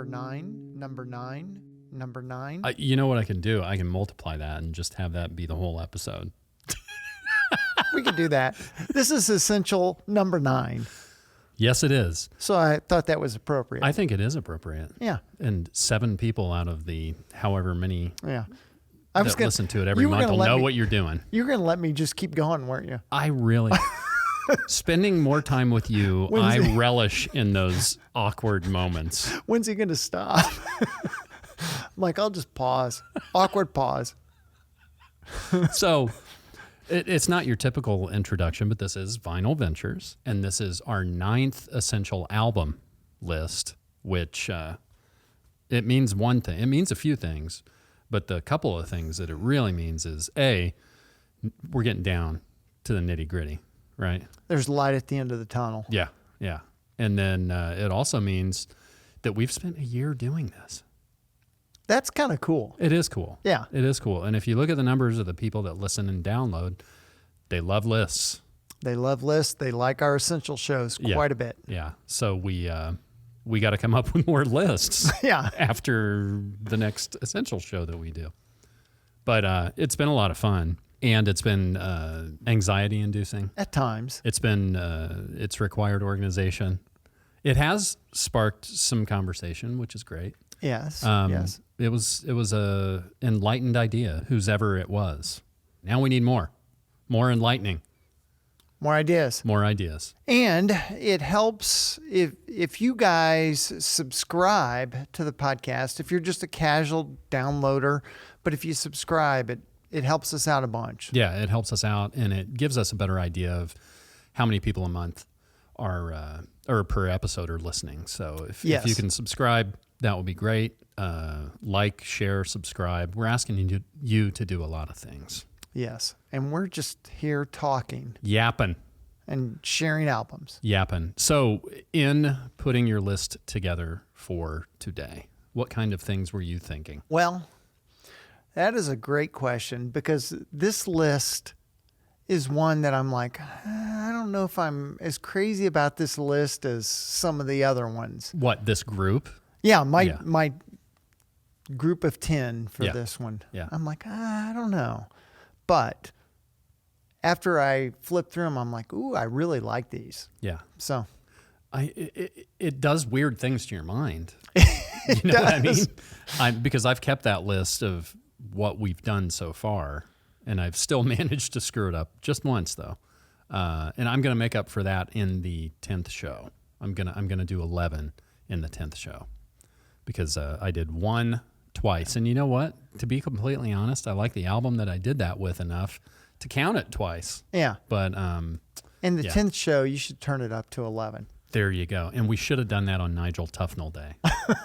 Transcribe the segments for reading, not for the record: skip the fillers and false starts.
number 9, number 9, number 9. You know what I can do? I can multiply that and just have that be the whole episode. We could do that. This is essential number 9. Yes, it is. So I thought that was appropriate. I think it is appropriate. Yeah. And 7 people out of the however many yeah. that listen to it every month will know what you're doing. You're going to let me just keep going, weren't you? I really... Spending more time with you, I relish in those awkward moments. When's he going to stop? I'm like, I'll just pause. Awkward pause. So it's not your typical introduction, but this is Vinyl Ventures, and this is our 9th essential album list, which it means one thing. It means a few things, but the couple of things that it really means is, A, we're getting down to the nitty-gritty. Right. There's light at the end of the tunnel. Yeah. Yeah. And then it also means that we've spent a year doing this. That's kind of cool. It is cool. Yeah. It is cool. And if you look at the numbers of the people that listen and download, they love lists. They love lists. They like our essential shows quite a bit. Yeah. So we got to come up with more lists yeah. after the next essential show that we do. But it's been a lot of fun. And it's been anxiety-inducing. At times. It's been, it's required organization. It has sparked some conversation, which is great. Yes, yes. It was a enlightened idea, whose ever it was. Now we need more enlightening. More ideas. More ideas. And it helps if you guys subscribe to the podcast, if you're just a casual downloader, but if you subscribe, it helps us out a bunch. Yeah, it helps us out, and it gives us a better idea of how many people a month are or per episode are listening. So if you can subscribe, that would be great. Like, share, subscribe. We're asking you to do a lot of things. Yes, and we're just here talking. Yapping. And sharing albums. Yapping. So in putting your list together for today, what kind of things were you thinking? Well, that is a great question, because this list is one that I'm like, I don't know if I'm as crazy about this list as some of the other ones. What, this group? Yeah, my group of 10 for this one. Yeah. I'm like, I don't know. But after I flip through them, I'm like, ooh, I really like these. Yeah. So it does weird things to your mind. You know what I mean? Because I've kept that list of what we've done so far, and I've still managed to screw it up just once, though. And I'm going to make up for that in the 10th show. I'm gonna do 11 in the 10th show, because I did 1 twice. And you know what? To be completely honest, I like the album that I did that with enough to count it twice. Yeah. But in the 10th show, you should turn it up to 11. There you go. And we should have done that on Nigel Tufnell Day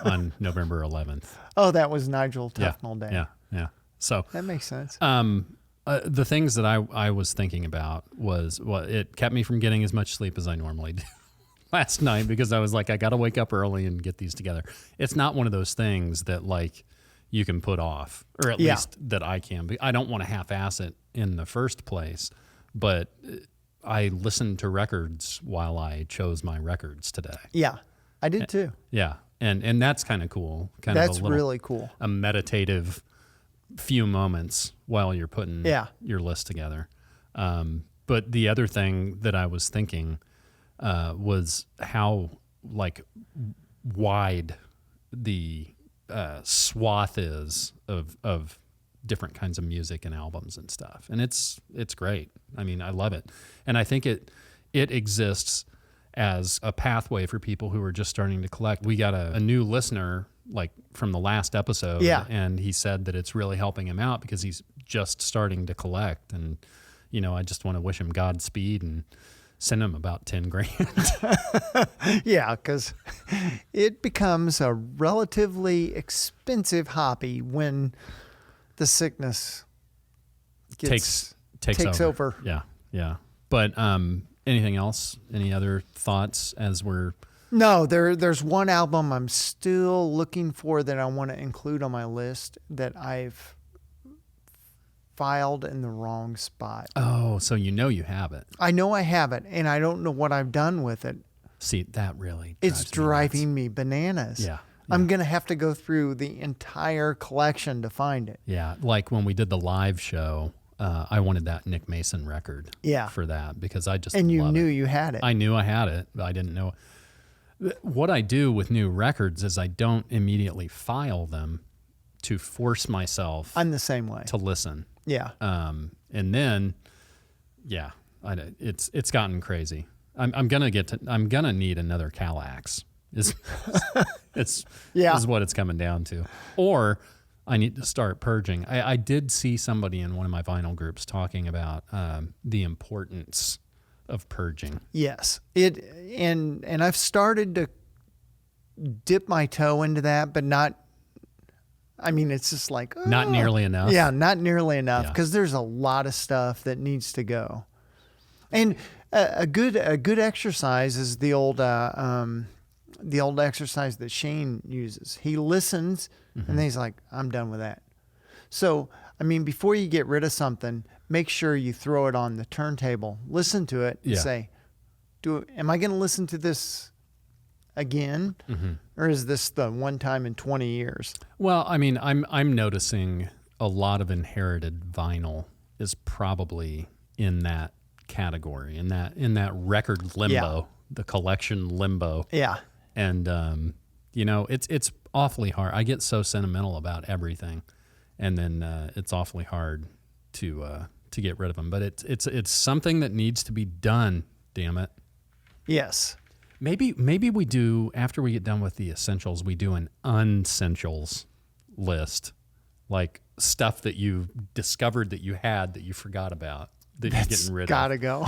on November 11th. Oh, that was Nigel Tufnell Day. Yeah. So that makes sense. The things that I was thinking about was, it kept me from getting as much sleep as I normally do last night, because I was like, I got to wake up early and get these together. It's not one of those things that like you can put off, or at least that I can. I don't want to half-ass it in the first place, but I listened to records while I chose my records today. Yeah, I did too. Yeah, and that's kind of cool. That's really cool. A meditative few moments while you're putting your list together. But the other thing that I was thinking was how like wide the swath is of different kinds of music and albums and stuff. And it's great. I mean, I love it. And I think it exists as a pathway for people who are just starting to collect. We got a new listener like from the last episode, and he said that it's really helping him out because he's just starting to collect. And, you know, I just want to wish him Godspeed and send him about 10 grand. Yeah, because it becomes a relatively expensive hobby when the sickness takes over. Yeah. But anything else? Any other thoughts as we're... No, there's one album I'm still looking for that I want to include on my list that I've filed in the wrong spot. Oh, so you know you have it. I know I have it, and I don't know what I've done with it. See, that really it's driving me bananas. Yeah. I'm going to have to go through the entire collection to find it. Yeah, like when we did the live show, I wanted that Nick Mason record for that because I just And you love knew it. you had it. I knew I had it, but I didn't know. What I do with new records is I don't immediately file them to force myself I'm the same way. to listen. Yeah. And then, yeah, it's gotten crazy. I'm gonna need another Calax. Is what it's coming down to. Or I need to start purging. I did see somebody in one of my vinyl groups talking about the importance of purging. Yes. And I've started to dip my toe into that, but not. I mean, it's just like Not nearly enough. Yeah, not nearly enough because there's a lot of stuff that needs to go. And a good exercise is the old exercise that Shane uses. He listens and then he's like, I'm done with that. So, I mean, before you get rid of something, make sure you throw it on the turntable, listen to it and say, am I going to listen to this again? Or is this the one time in 20 years? Well, I mean, I'm noticing a lot of inherited vinyl is probably in that category, in that record limbo, the collection limbo. Yeah. And it's awfully hard. I get so sentimental about everything, and then it's awfully hard to get rid of them. But it's something that needs to be done. Damn it. Yes. Maybe we do, after we get done with the essentials, we do an unessentials list, like stuff that you discovered that you had that you forgot about that you're getting rid of. Gotta go.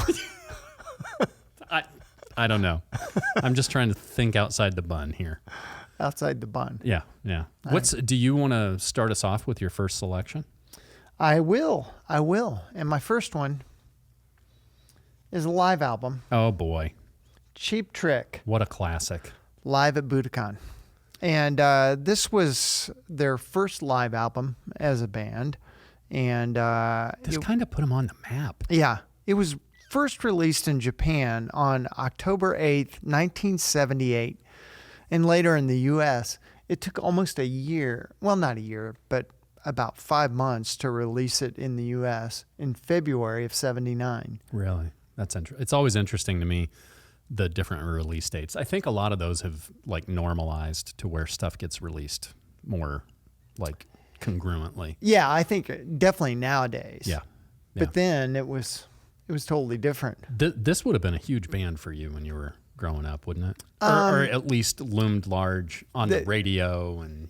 I don't know. I'm just trying to think outside the bun here. Outside the bun. Yeah. Do you want to start us off with your first selection? I will. And my first one is a live album. Oh boy. Cheap Trick. What a classic. Live at Budokan. And this was their first live album as a band. And this kind of put them on the map. Yeah. It was first released in Japan on October 8th, 1978. And later in the U.S., it took almost a year. Well, not a year, but about 5 months to release it in the U.S. in February of 79. Really? That's interesting. It's always interesting to me, the different release dates. I think a lot of those have like normalized to where stuff gets released more like congruently. Yeah, I think definitely nowadays. Yeah. But then it was totally different. This would have been a huge band for you when you were growing up, wouldn't it? Or at least loomed large on the radio and.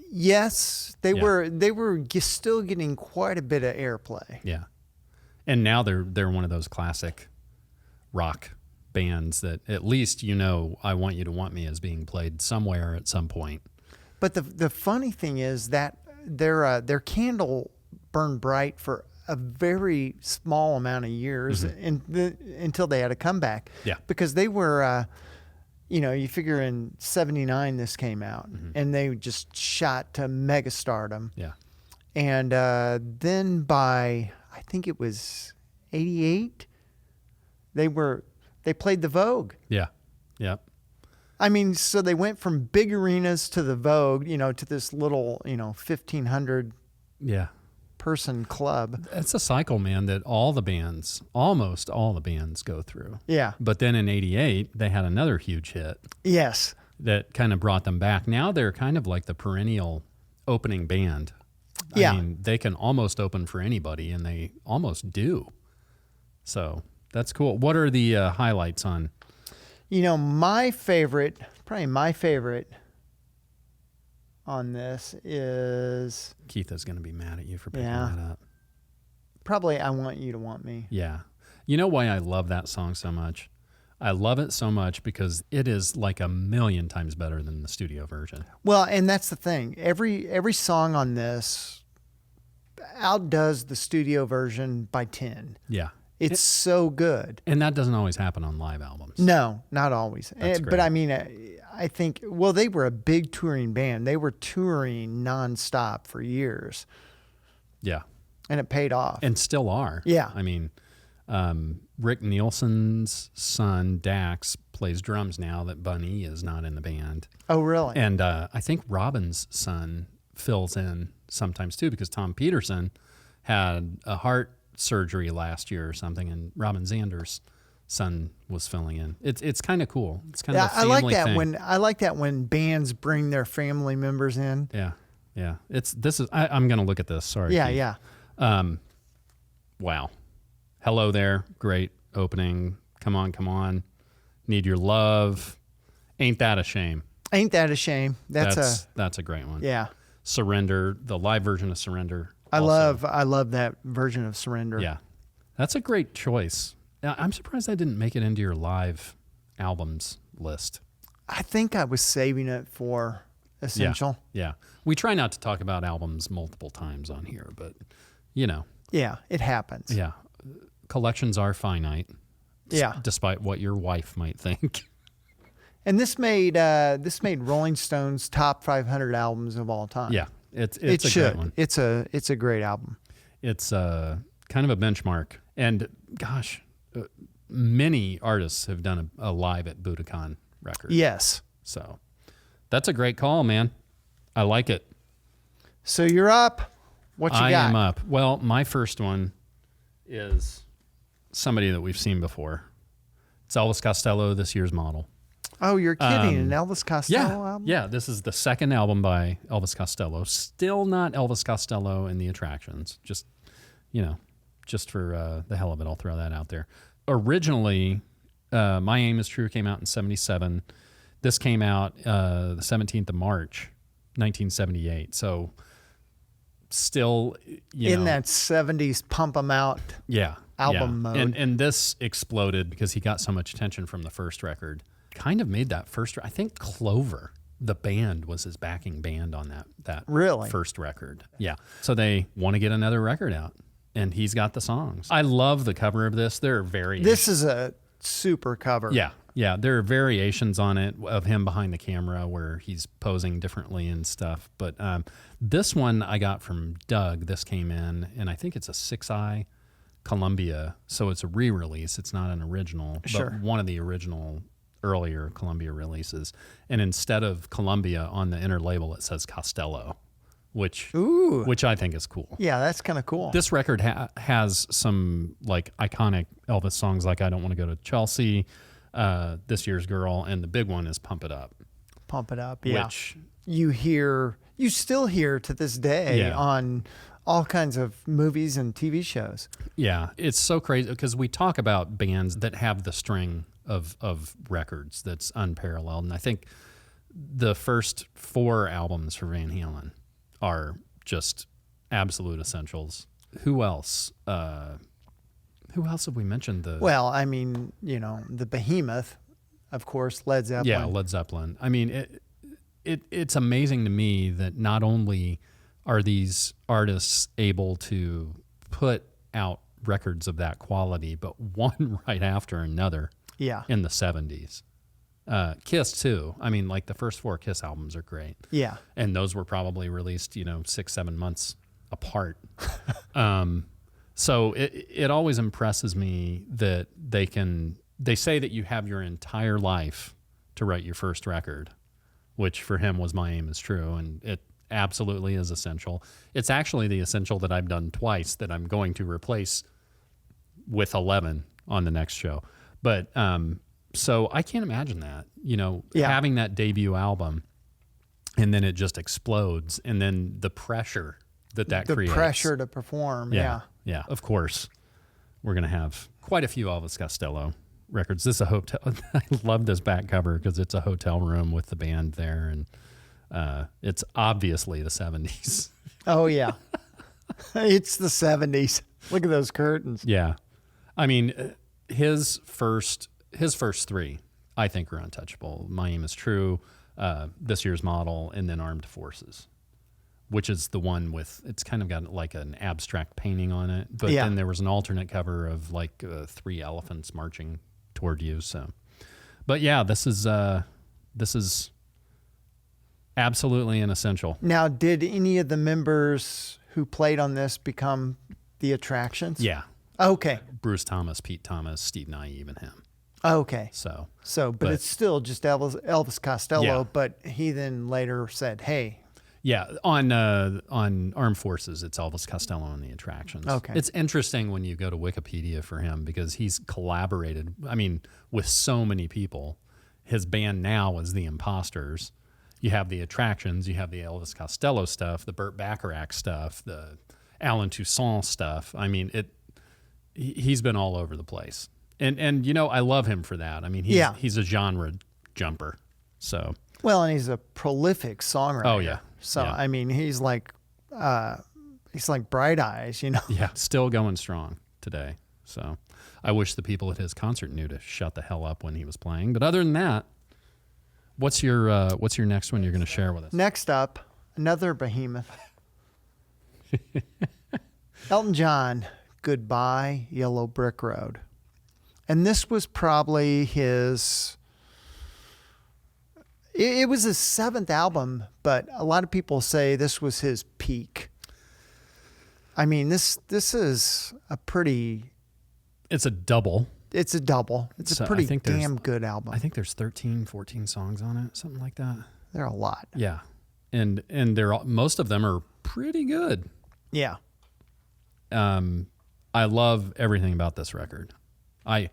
Yes, they were still getting quite a bit of airplay. Yeah. And now they're one of those classic rock bands that at least I Want You to Want Me is being played somewhere at some point. But the funny thing is that their candle burned bright for a very small amount of years until they had a comeback. Yeah. Because they were, you figure in 79 this came out and they just shot to mega stardom. Yeah. And then by, I think it was 88, they played the Vogue. Yeah. Yeah. I mean, so they went from big arenas to the Vogue, to this little, 1,500 person club. It's a cycle, man, that almost all the bands go through. Yeah. But then in 88, they had another huge hit. Yes. That kind of brought them back. Now they're kind of like the perennial opening band. Yeah. I mean, they can almost open for anybody, and they almost do. So that's cool. What are the highlights on? Probably my favorite on this is... Keith is going to be mad at you for picking that up. Probably I Want You to Want Me. Yeah. You know why I love that song so much? I love it so much because it is like a million times better than the studio version. Well, and that's the thing. Every song on this outdoes the studio version by 10. Yeah. It's so good. And that doesn't always happen on live albums. No, not always. That's great. But I mean, I think, they were a big touring band. They were touring nonstop for years. Yeah. And it paid off. And still are. Yeah. I mean, Rick Nielsen's son, Dax, plays drums now that Bunny is not in the band. Oh, really? And I think Robin's son fills in sometimes too, because Tom Peterson had a heart surgery last year or something, and Robin Zander's son was filling in. It's kind of cool. It's kind of a family thing. I like that when bands bring their family members in. Yeah. I'm going to look at this. Sorry. Yeah. Keith. Wow. Hello there. Great opening. Come on. Need your love. Ain't that a shame? Ain't that a shame? That's a great one. Yeah. Surrender, the live version of Surrender. I love that version of Surrender. Yeah. That's a great choice. I'm surprised that didn't make it into your live albums list. I think I was saving it for Essential. Yeah. We try not to talk about albums multiple times on here, but Yeah, it happens. Yeah. Collections are finite. Yeah. Despite what your wife might think. And this made Rolling Stone's top 500 albums of all time. Yeah. It's a great one. It's a great album. It's kind of a benchmark. And gosh, many artists have done a live at Budokan record. Yes. So that's a great call, man. I like it. So you're up. What you got? I am up. Well, my first one is somebody that we've seen before. It's Elvis Costello, this year's model. Oh, you're kidding. An Elvis Costello album? Yeah, this is the second album by Elvis Costello. Still not Elvis Costello in the Attractions. Just for the hell of it, I'll throw that out there. Originally, My Aim Is True came out in 1977. This came out the 17th of March, 1978. So still, in that 70s pump 'em out album mode. And this exploded because he got so much attention from the first record. Kind of made that first, I think Clover, the band, was his backing band on that really? First record. Yeah. So they want to get another record out, and he's got the songs. I love the cover of this. There are variations. This is a super cover. Yeah. There are variations on it of him behind the camera where he's posing differently and stuff. But this one I got from Doug. This came in, and I think it's a 6i Columbia. So it's a re-release. It's not an original, Sure. but one of the original earlier Columbia releases. And instead of Columbia on the inner label, it says Costello, which I think is cool. Yeah, that's kind of cool. This record has some like iconic Elvis songs like I Don't Want to Go to Chelsea, This Year's Girl, and the big one is Pump It Up. Pump It Up, yeah. Which you still hear to this day on all kinds of movies and TV shows. Yeah, it's so crazy because we talk about bands that have the string of records that's unparalleled. And I think the first 4 albums for Van Halen are just absolute essentials. Who else? Who else have we mentioned? Well, I mean, the behemoth, of course, Led Zeppelin. Yeah, Led Zeppelin. I mean, it's amazing to me that not only are these artists able to put out records of that quality, but one right after another. Yeah. In the 70s. Kiss too. I mean, like the first 4 Kiss albums are great. Yeah. And those were probably released, 6-7 months apart. So it always impresses me that they say that you have your entire life to write your first record, which for him was My Aim Is True. And it absolutely is essential. It's actually the essential that I've done twice that I'm going to replace with 11 on the next show. But so I can't imagine that, having that debut album and then it just explodes. And then the pressure that creates. The pressure to perform. Yeah. Yeah. Of course, we're going to have quite a few Elvis Costello records. This is a hotel. I love this back cover because it's a hotel room with the band there. And it's obviously the 70s. Oh, yeah. It's the 70s. Look at those curtains. Yeah. I mean, his first 3, I think, are untouchable. My Aim Is True, This Year's Model, and then Armed Forces, which is the one with, it's kind of got like an abstract painting on it. But then there was an alternate cover of like 3 elephants marching toward you. So, but yeah, this is absolutely an essential. Now, did any of the members who played on this become the Attractions? Yeah. Okay. Bruce Thomas, Pete Thomas, Steve Naive, and him. Okay. So, but it's still just Elvis Costello. Yeah. But he then later said, "Hey." Yeah, on Armed Forces, it's Elvis Costello and the Attractions. Okay. It's interesting when you go to Wikipedia for him because he's collaborated, with so many people. His band now is the Imposters. You have the Attractions, you have the Elvis Costello stuff, the Burt Bacharach stuff, the Alan Toussaint stuff. He's been all over the place. And I love him for that. He's a genre jumper. So. Well, and he's a prolific songwriter. Oh yeah. So yeah. He's like Bright Eyes, Yeah, still going strong today. So I wish the people at his concert knew to shut the hell up when he was playing. But other than that, what's your next one you're going to share with us? Next up, another behemoth. Elton John, Goodbye Yellow Brick Road. And this was probably his... It was his 7th album, but a lot of people say this was his peak. This is a pretty... It's a double. It's a double. It's a pretty damn good album. I think there's 13, 14 songs on it, something like that. There are a lot. Yeah. And most of them are pretty good. Yeah. I love everything about this record. I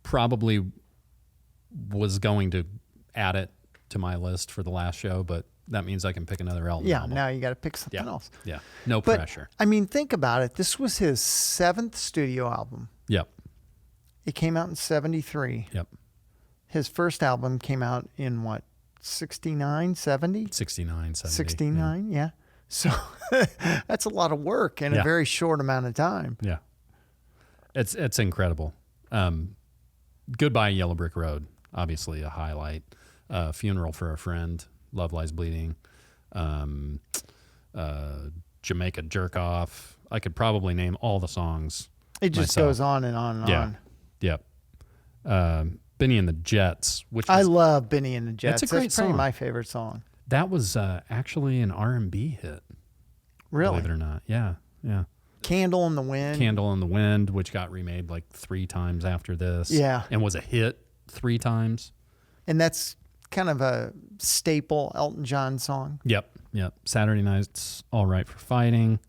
probably was going to add it to my list for the last show, but that means I can pick another album. Yeah, now you got to pick something else. Yeah, no pressure. Think about it. This was his 7th studio album. Yep. It came out in 73. Yep. His first album came out in what, 69, 70? 69, 70. 69, yeah. So that's a lot of work in a very short amount of time. Yeah. It's incredible. Goodbye Yellow Brick Road, obviously a highlight. Funeral for a Friend, Love Lies Bleeding, Jamaica Jerk Off. I could probably name all the songs. It just goes on and on and on. Yep. Benny and the Jets, which I love Benny and the Jets. That's a great That's probably song. my favorite song. That was actually an R&B hit. Really? Believe it or not. Yeah. Candle in the Wind. Candle in the Wind, which got remade like 3 times after this. Yeah. And was a hit 3 times. And that's kind of a staple Elton John song. Yep. Saturday Night's All Right for Fighting.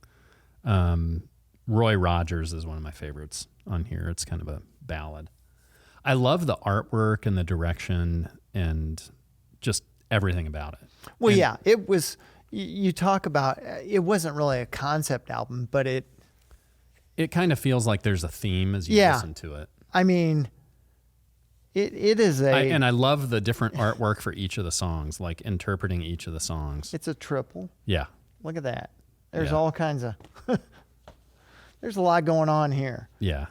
Roy Rogers is one of my favorites on here. It's kind of a ballad. I love the artwork and the direction and just everything about it. Well, it was, you talk about, it wasn't really a concept album, but it kind of feels like there's a theme as you listen to it. It is and I love the different artwork for each of the songs, like interpreting each of the songs. It's a triple. Yeah. Look at that. There's all kinds of, there's a lot going on here. Yeah.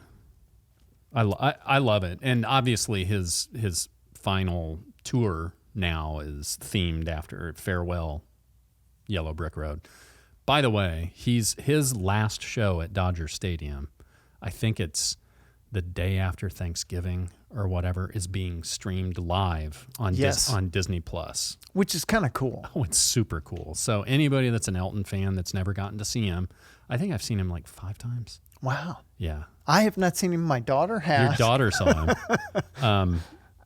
I love it. And obviously his final tour now is themed after Farewell Yellow Brick Road. By the way, his last show at Dodger Stadium, I think it's the day after Thanksgiving or whatever, is being streamed live on on Disney Plus. Which is kind of cool. Oh, it's super cool. So anybody that's an Elton fan that's never gotten to see him, I think I've seen him like 5 times. Wow. Yeah. I have not seen him. My daughter has. Your daughter saw him.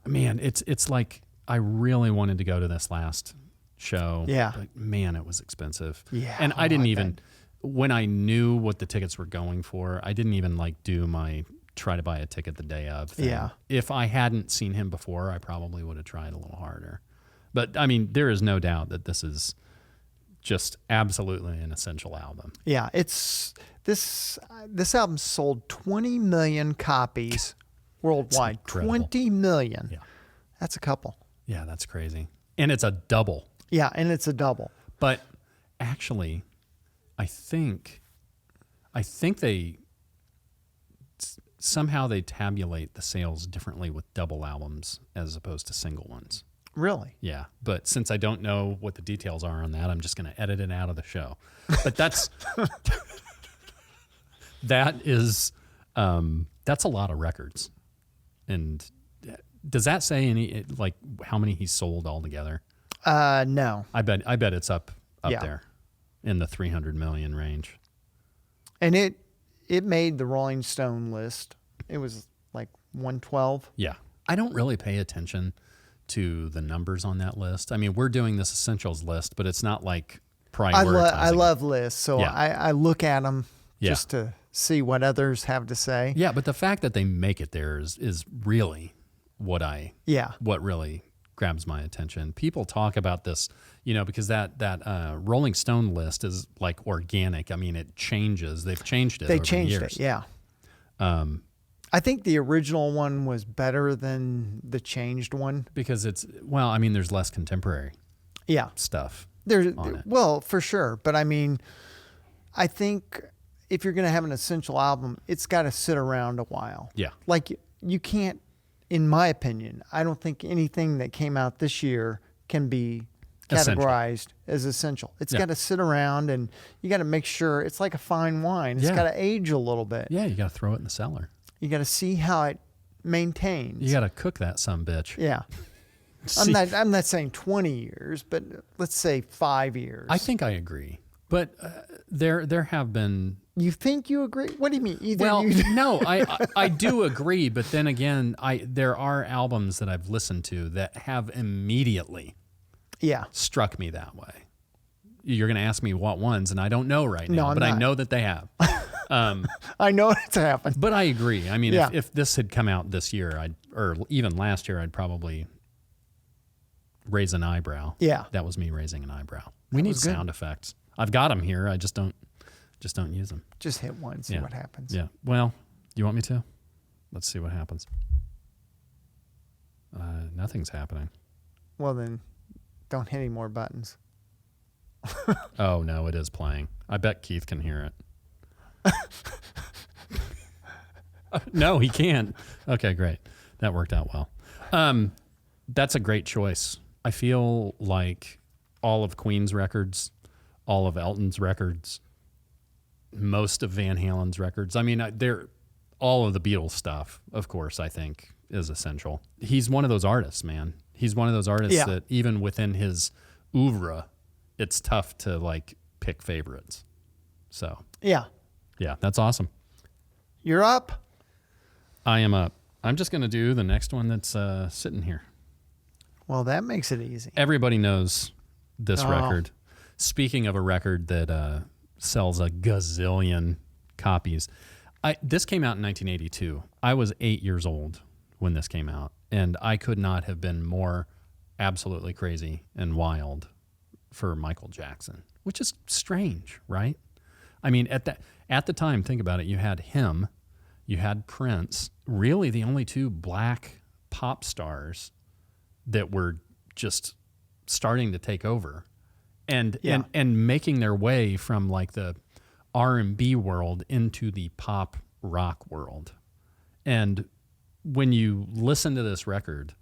Man, it's like I really wanted to go to this last show. Yeah. But man, it was expensive. Yeah. And I didn't even, when I knew what the tickets were going for, I didn't even do my try to buy a ticket the day of thing. Yeah. If I hadn't seen him before, I probably would have tried a little harder. But there is no doubt that this is just absolutely an essential album. Yeah, it's this album sold 20 million copies worldwide. 20 million. Yeah. That's a couple. Yeah, that's crazy. And it's a double. Yeah, and it's a double. But actually, I think they somehow they tabulate the sales differently with double albums as opposed to single ones. Really? Yeah, but since I don't know what the details are on that, I'm just going to edit it out of the show. But that's that's a lot of records. And does that say how many he sold altogether? No. I bet it's up there in the 300 million range. And it made the Rolling Stone list. It was like 112. Yeah. I don't really pay attention to the numbers on that list. I mean, we're doing this essentials list, but it's not like prioritizing. I love lists, so Yeah. I look at them Yeah. just to see what others have to say. Yeah, but the fact that they make it there is really what really grabs my attention. People talk about this, because that Rolling Stone list is like organic. I mean, it changes. They've changed it. They over changed the years. it, yeah. I think the original one was better than the changed one because there's less contemporary stuff. On it. Well, for sure, but I mean, I think if you're going to have an essential album, it's got to sit around a while. Yeah. Like you can't, in my opinion, I don't think anything that came out this year can be categorized as essential. It's got to sit around, and you got to make sure it's like a fine wine. It's got to age a little bit. Yeah, you got to throw it in the cellar. You got to see how it maintains. You got to cook that sumbitch. Yeah. I'm not saying 20 years, but let's say 5 years. I think I agree. But there have been. You think you agree? What do you mean? No, I do agree. But then again, there are albums that I've listened to that have immediately struck me that way. You're going to ask me what ones, and I don't know right now, but I know that they have. I know it's happened. But I agree. I mean, if this had come out this year, or even last year, I'd probably raise an eyebrow. Yeah. That was me raising an eyebrow. We need sound effects. I've got them here. I just don't use them. Just hit one, see what happens. Yeah. Well, you want me to? Let's see what happens. Nothing's happening. Well, then don't hit any more buttons. Oh, no, it is playing. I bet Keith can hear it. No, he can't. Okay, great. That worked out well. That's a great choice. I feel like all of Queen's records, all of Elton's records, most of Van Halen's records. I mean, they're all of the Beatles stuff, of course, I think is essential. He's one of those artists, man. He's one of those artists that even within his oeuvre, it's tough to like pick favorites. So, yeah, that's awesome. You're up. I am up. I'm just going to do the next one that's sitting here. Well, that makes it easy. Everybody knows this record. Speaking of a record that sells a gazillion copies, this came out in 1982. I was 8 years old when this came out, and I could not have been more absolutely crazy and wild for Michael Jackson, which is strange, right? I mean, at the time, think about it. You had him, you had Prince, really the only two black pop stars that were just starting to take over and making their way from like the R&B world into the pop rock world. And when you listen to this record,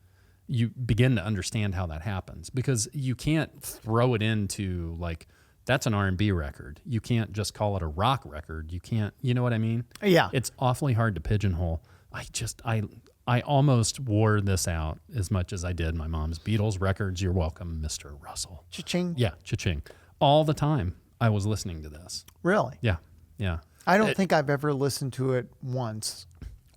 you begin to understand how that happens, because you can't throw it into like, that's an R&B record. You can't just call it a rock record. You can't, you know what I mean? Yeah. It's awfully hard to pigeonhole. I almost wore this out as much as I did my mom's Beatles records. You're welcome, Mr. Russell. Cha-ching. Yeah, cha-ching. All the time I was listening to this. Really? Yeah. I don't think I've ever listened to it once.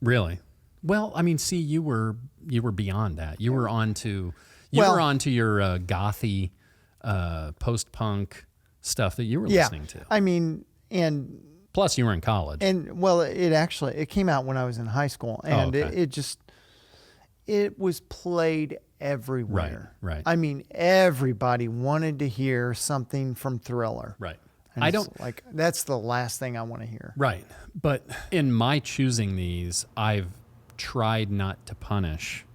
Really? Well, I mean, see, you were beyond that. You were onto your gothy, post-punk stuff that you were listening to. I mean, and plus you were in college. And well, it came out when I was in high school, and it was played everywhere. Right. I mean, everybody wanted to hear something from Thriller. Right. And that's the last thing I want to hear. Right. But in my choosing these, I've tried not to punish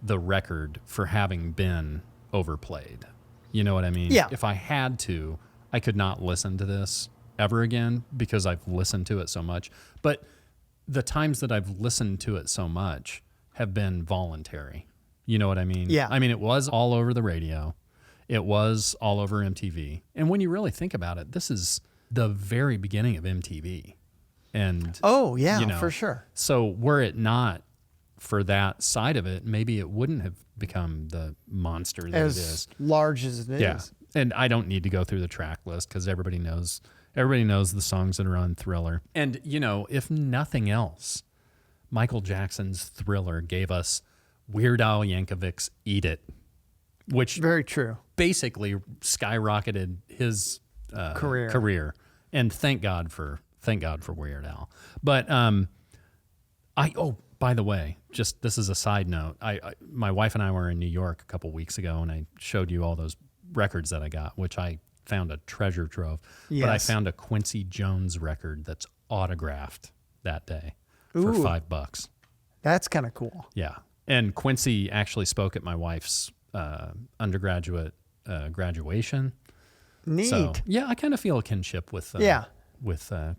the record for having been overplayed. You know what I mean? Yeah. If I had to, I could not listen to this ever again because I've listened to it so much. But the times that I've listened to it so much have been voluntary. You know what I mean? Yeah. I mean, it was all over the radio. It was all over MTV. And when you really think about it, this is the very beginning of MTV. And for sure. So were it not for that side of it, maybe it wouldn't have become the monster that it is. As large as it is. And I don't need to go through the track list because everybody knows the songs that are on Thriller. And, if nothing else, Michael Jackson's Thriller gave us Weird Al Yankovic's Eat It, which very true, basically skyrocketed his career. And thank God for Weird Al. But by the way, just this is a side note. My wife and I were in New York a couple weeks ago, and I showed you all those records that I got, which I found a treasure trove. Yes. But I found a Quincy Jones record that's autographed that day for $5. That's kind of cool. Yeah. And Quincy actually spoke at my wife's undergraduate graduation. Neat. So, yeah, I kind of feel a kinship with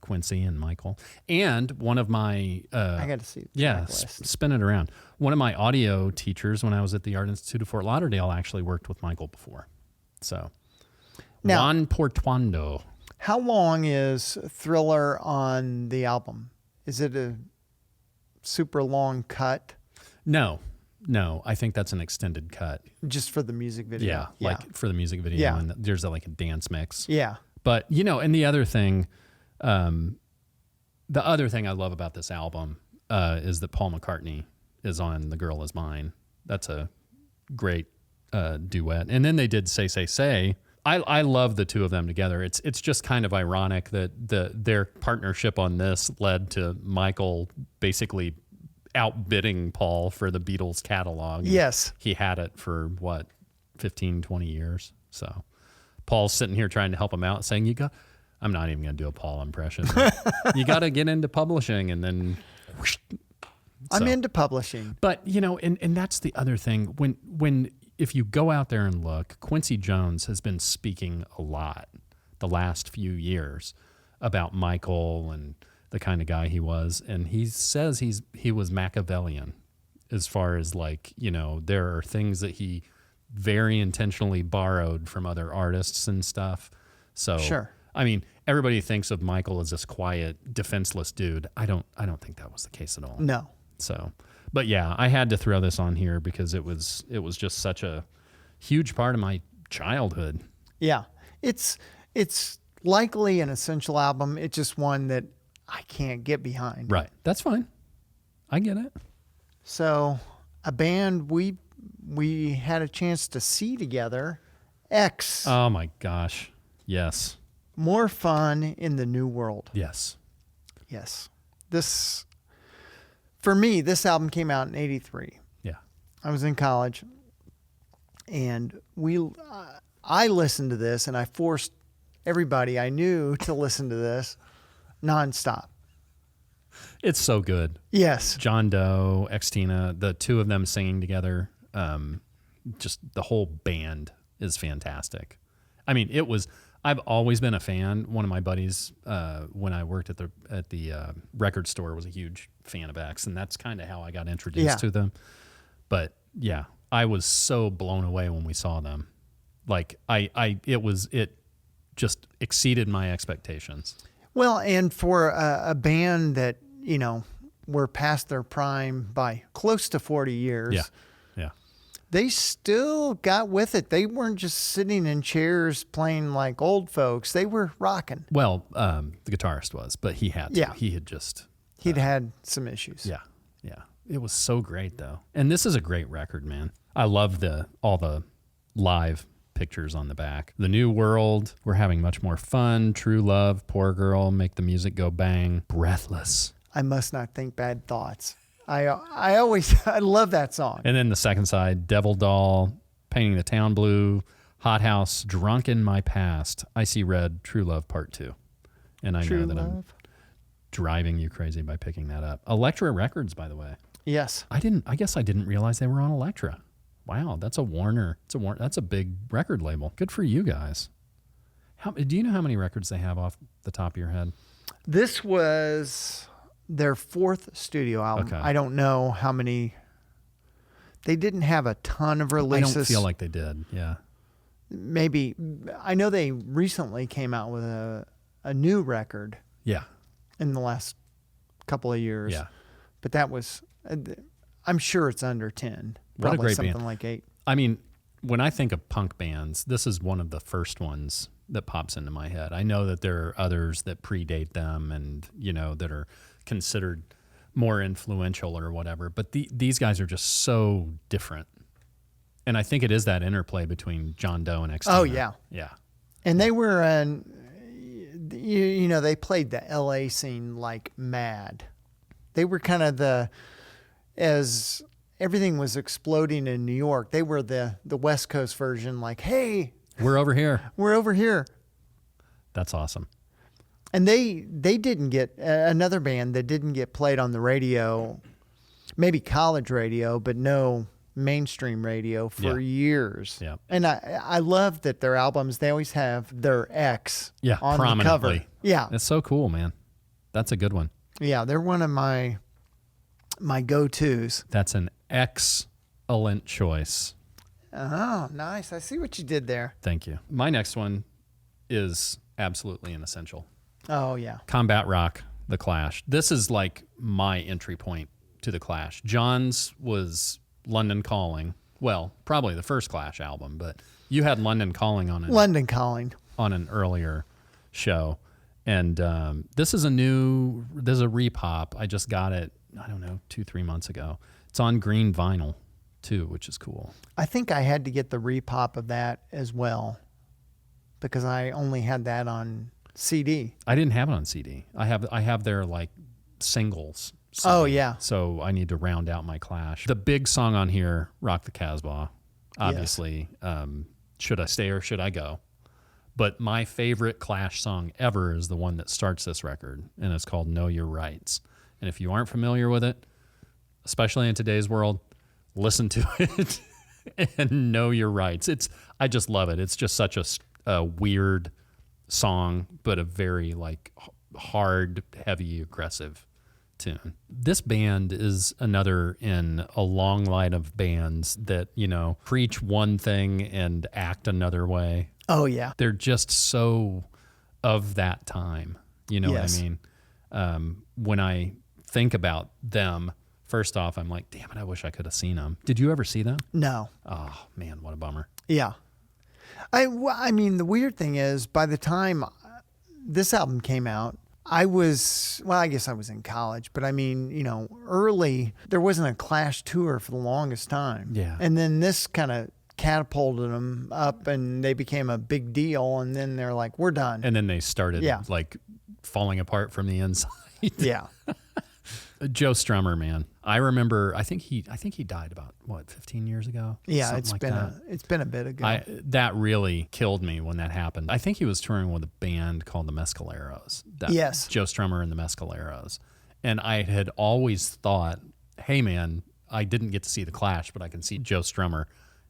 Quincy and Michael. And one of my I got to see. Spin it around. One of my audio teachers when I was at the Art Institute of Fort Lauderdale actually worked with Michael before. So, now, Juan Portuando. How long is Thriller on the album? Is it a super long cut? No, I think that's an extended cut. Just for the music video? Yeah, like for the music video. Yeah. And there's like a dance mix. Yeah. But, and the other thing, I love about this album is that Paul McCartney is on The Girl Is Mine. That's a great duet. And then they did Say, Say, Say. I love the two of them together. It's just kind of ironic that their partnership on this led to Michael basically outbidding Paul for the Beatles catalog. Yes. He had it for 15, 20 years. So Paul's sitting here trying to help him out, saying, I'm not even going to do a Paul impression. You got to get into publishing, and then whoosh. I'm into publishing. But, and that's the other thing. When if you go out there and look, Quincy Jones has been speaking a lot the last few years about Michael and the kind of guy he was. And he says he was Machiavellian as far as there are things that he very intentionally borrowed from other artists and stuff. So, sure. I mean, everybody thinks of Michael as this quiet, defenseless dude. I don't think that was the case at all. No. So, but yeah, I had to throw this on here because it was just such a huge part of my childhood. Yeah. It's likely an essential album. It's just one that I can't get behind. Right. That's fine. I get it. So, a band we had a chance to see together, X. Oh my gosh. Yes. More Fun in the New World. Yes. For me, this album came out in 83. Yeah. I was in college, and I listened to this, and I forced everybody I knew to listen to this nonstop. It's so good. Yes. John Doe, Xtina, the two of them singing together, just the whole band is fantastic. I mean, I've always been a fan. One of my buddies, when I worked at the record store, was a huge fan of X, and that's kind of how I got introduced to them. But yeah, I was so blown away when we saw them. Like it just exceeded my expectations. Well, and for a band that were past their prime by close to 40 years. Yeah. They still got with it. They weren't just sitting in chairs playing like old folks. They were rocking. Well, the guitarist was, but he had to. Yeah. He'd had some issues. Yeah. It was so great, though. And this is a great record, man. I love all the live pictures on the back. The New World, We're Having Much More Fun, True Love, Poor Girl, Make the Music Go Bang, Breathless. I Must Not Think Bad Thoughts. I love that song. And then the second side, Devil Doll, Painting the Town Blue, Hot House, Drunk in My Past, I See Red, True Love Part 2. And I know that I'm driving you crazy by picking that up. Elektra Records, by the way. Yes. I guess I didn't realize they were on Elektra. Wow, that's a Warner. That's a big record label. Good for you guys. Do you know how many records they have off the top of your head? This was their fourth studio album. Okay. I don't know how many. They didn't have a ton of releases. I don't feel like they did. Yeah. Maybe. I know they recently came out with a new record. Yeah. In the last couple of years. Yeah. But that was, I'm sure it's under 10. What a great something band. Like 8. I mean, when I think of punk bands, this is one of the first ones that pops into my head. I know that there are others that predate them and, that are considered more influential or whatever. But these guys are just so different. And I think it is that interplay between John Doe and Extina. Oh, yeah. Yeah. And they were, they played the LA scene like mad. They were kind of as everything was exploding in New York, they were the West Coast version, like, hey, we're over here. We're over here. That's awesome. And they didn't get, another band that didn't get played on the radio, maybe college radio, but no mainstream radio for years. Yeah. And I love that their albums, they always have their X on the cover. Yeah. It's so cool, man. That's a good one. Yeah, they're one of my go-tos. That's an excellent choice. Oh, nice. I see what you did there. Thank you. My next one is absolutely an essential. Oh, yeah. Combat rock, The Clash. This is like my entry point to The Clash. John's was London Calling. Well, probably the first Clash album, but you had London Calling on it. London Calling. On an earlier show. And this is a repop. I just got it, 2-3 months ago. It's on green vinyl too, which is cool. I think I had to get the repop of that as well because I only had that on CD. I didn't have it on CD. I have their like singles. CD, oh yeah. So I need to round out my Clash. The big song on here, Rock the Casbah, obviously. Yes. Should I Stay or Should I Go? But my favorite Clash song ever is the one that starts this record, and it's called Know Your Rights. And if you aren't familiar with it, especially in today's world, listen to it and know your rights. I just love it. It's just such a weird song, but a very like hard, heavy, aggressive tune. This band is another in a long line of bands that, preach one thing and act another way. Oh, yeah. They're just so of that time. You know yes. what I mean? When I think about them, first off, I'm like, damn it, I wish I could have seen them. Did you ever see them? No. Oh, man, what a bummer. Yeah. I mean, the weird thing is, by the time this album came out, I guess I was in college, but I mean, early, there wasn't a Clash tour for the longest time. Yeah. And then this kind of catapulted them up and they became a big deal. And then they're like, we're done. And then they started like falling apart from the inside. Yeah. Joe Strummer, man. I remember, I think he died about 15 years ago? Yeah, it's been a bit ago. That really killed me when that happened. I think he was touring with a band called the Mescaleros. Yes. Joe Strummer and the Mescaleros. And I had always thought, hey man, I didn't get to see the Clash, but I can see Joe Strummer.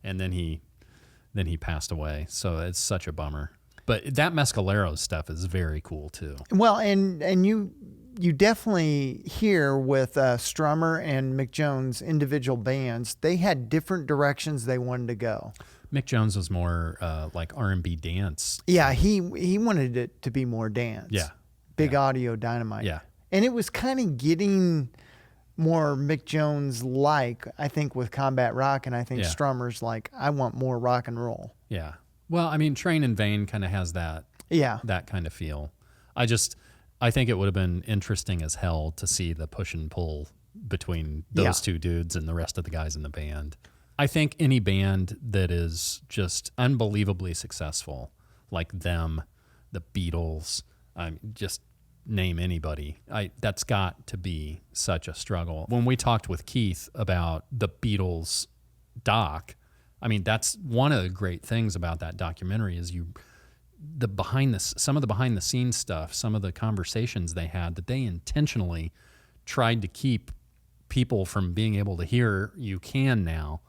And then he passed away. So it's such a bummer. But that Mescaleros stuff is very cool too. Well, and you definitely hear with Strummer and Mick Jones individual bands, they had different directions they wanted to go. Mick Jones was more like R&B dance. Yeah, he wanted it to be more dance. Yeah. Big audio dynamite. Yeah. And it was kind of getting more Mick Jones like, I think, with Combat Rock, and I think Strummer's like, I want more rock and roll. Yeah. Well, I mean, Train in Vain kind of has that kind of feel. I think it would have been interesting as hell to see the push and pull between those two dudes and the rest of the guys in the band. I think any band that is just unbelievably successful, like them, the Beatles, just name anybody, that's got to be such a struggle. When we talked with Keith about the Beatles doc, I mean, that's one of the great things about that documentary is some of the behind the scenes stuff, some of the conversations they had that they intentionally tried to keep people from being able to hear. You can now.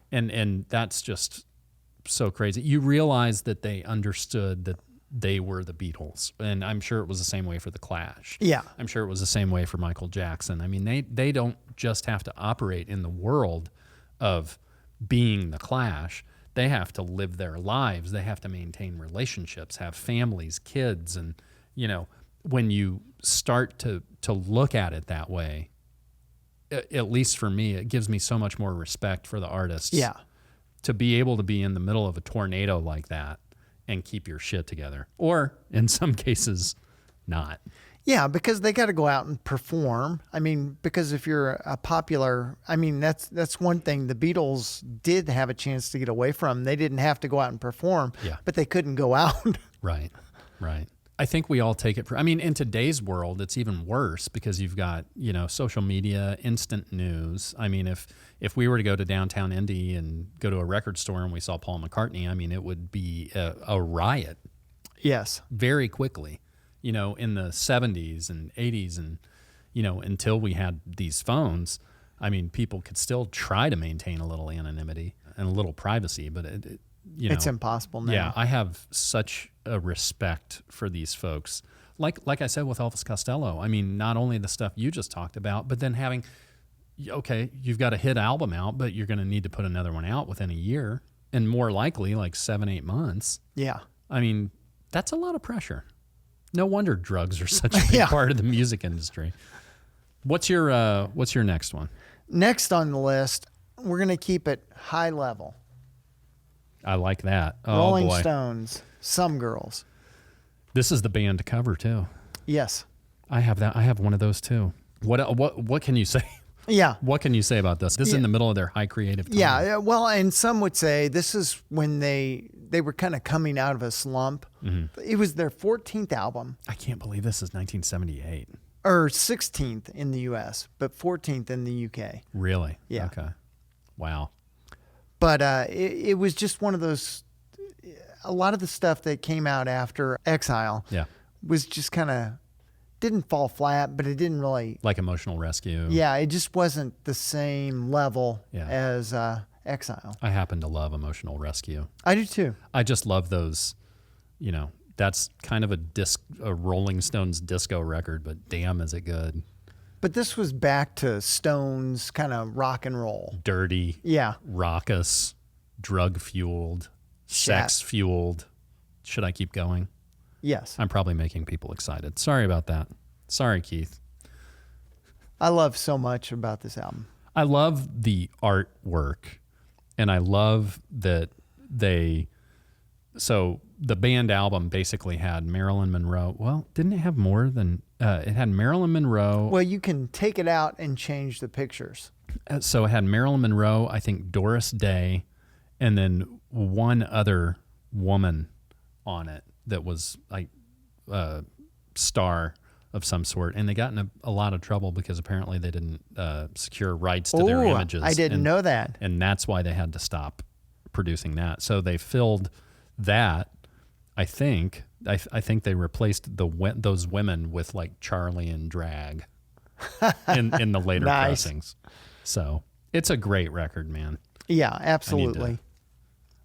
And that's just so crazy. You realize that they understood that they were the Beatles. And I'm sure it was the same way for the Clash. Yeah. I'm sure it was the same way for Michael Jackson. I mean, they don't just have to operate in the world of being the Clash. They have to live their lives. They have to maintain relationships, have families, kids. And, when you start to look at it that way, at least for me, it gives me so much more respect for the artists. Yeah. To be able to be in the middle of a tornado like that and keep your shit together. Or, in some cases, not. Yeah, because they got to go out and perform. I mean, because if you're a popular, I mean, that's one thing the Beatles did have a chance to get away from. They didn't have to go out and perform, but they couldn't go out. Right. I think we all take it I mean, in today's world, it's even worse because you've got, social media, instant news. I mean, if we were to go to downtown Indy and go to a record store and we saw Paul McCartney, I mean, it would be a riot. Yes. Very quickly, in the 70s and 80s and, until we had these phones, I mean, people could still try to maintain a little anonymity and a little privacy, but it's impossible now. Yeah, I have such a respect for these folks. Like I said with Elvis Costello, I mean, not only the stuff you just talked about, but then having, okay, you've got a hit album out, but you're going to need to put another one out within a year and more likely like 7-8 months. Yeah. I mean, that's a lot of pressure. No wonder drugs are such a big part of the music industry. What's your next one? Next on the list, we're going to keep it high level. I like that. Rolling Stones, Some Girls. This is the band cover too. Yes. I have that. I have one of those too. What can you say? Yeah. What can you say about this? This is in the middle of their high creative time. Yeah. Well, and some would say this is when they were kind of coming out of a slump. Mm-hmm. It was their 14th album. I can't believe this is 1978. Or 16th in the U.S., but 14th in the UK. Really? Yeah. Okay. Wow. But it was just one of those, a lot of the stuff that came out after Exile was just kind of, didn't fall flat, but it didn't really. Like Emotional Rescue. Yeah, it just wasn't the same level as Exile. I happen to love Emotional Rescue. I do too. I just love those, that's kind of a Rolling Stones disco record, but damn, is it good. But this was back to Stones kind of rock and roll. Dirty. Yeah. Raucous. Drug-fueled. Sex-fueled. Should I keep going? Yes. I'm probably making people excited. Sorry about that. Sorry, Keith. I love so much about this album. I love the artwork. And I love that so the band album basically had Marilyn Monroe. Well, didn't it have more than... it had Marilyn Monroe. Well, you can take it out and change the pictures. So it had Marilyn Monroe, I think Doris Day, and then one other woman on it that was like a star of some sort. And they got in a lot of trouble because apparently they didn't secure rights to their images. I didn't know that. And that's why they had to stop producing that. So they filled that, I think. I think they replaced those women with like Charlie and Drag in the later pressings. So it's a great record, man. Yeah, absolutely.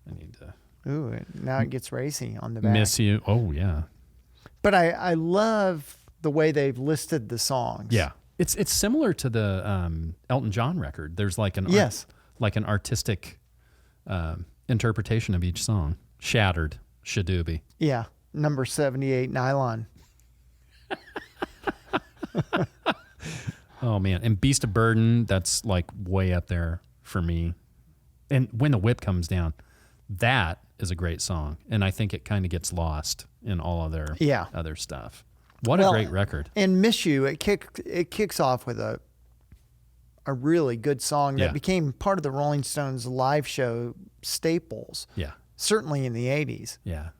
I need to. Ooh, now it gets racy on the back. Miss You. Oh, yeah. But I love the way they've listed the songs. Yeah. It's similar to the Elton John record. There's like an artistic interpretation of each song. Shattered. Shadooby. Yeah. Number 78, Nylon. Oh, man. And Beast of Burden, that's like way up there for me. And When the Whip Comes Down, that is a great song. And I think it kind of gets lost in all of their other stuff. What a great record. And Miss You, it kicks off with a really good song that became part of the Rolling Stones live show staples. Yeah. Certainly in the 80s. Yeah.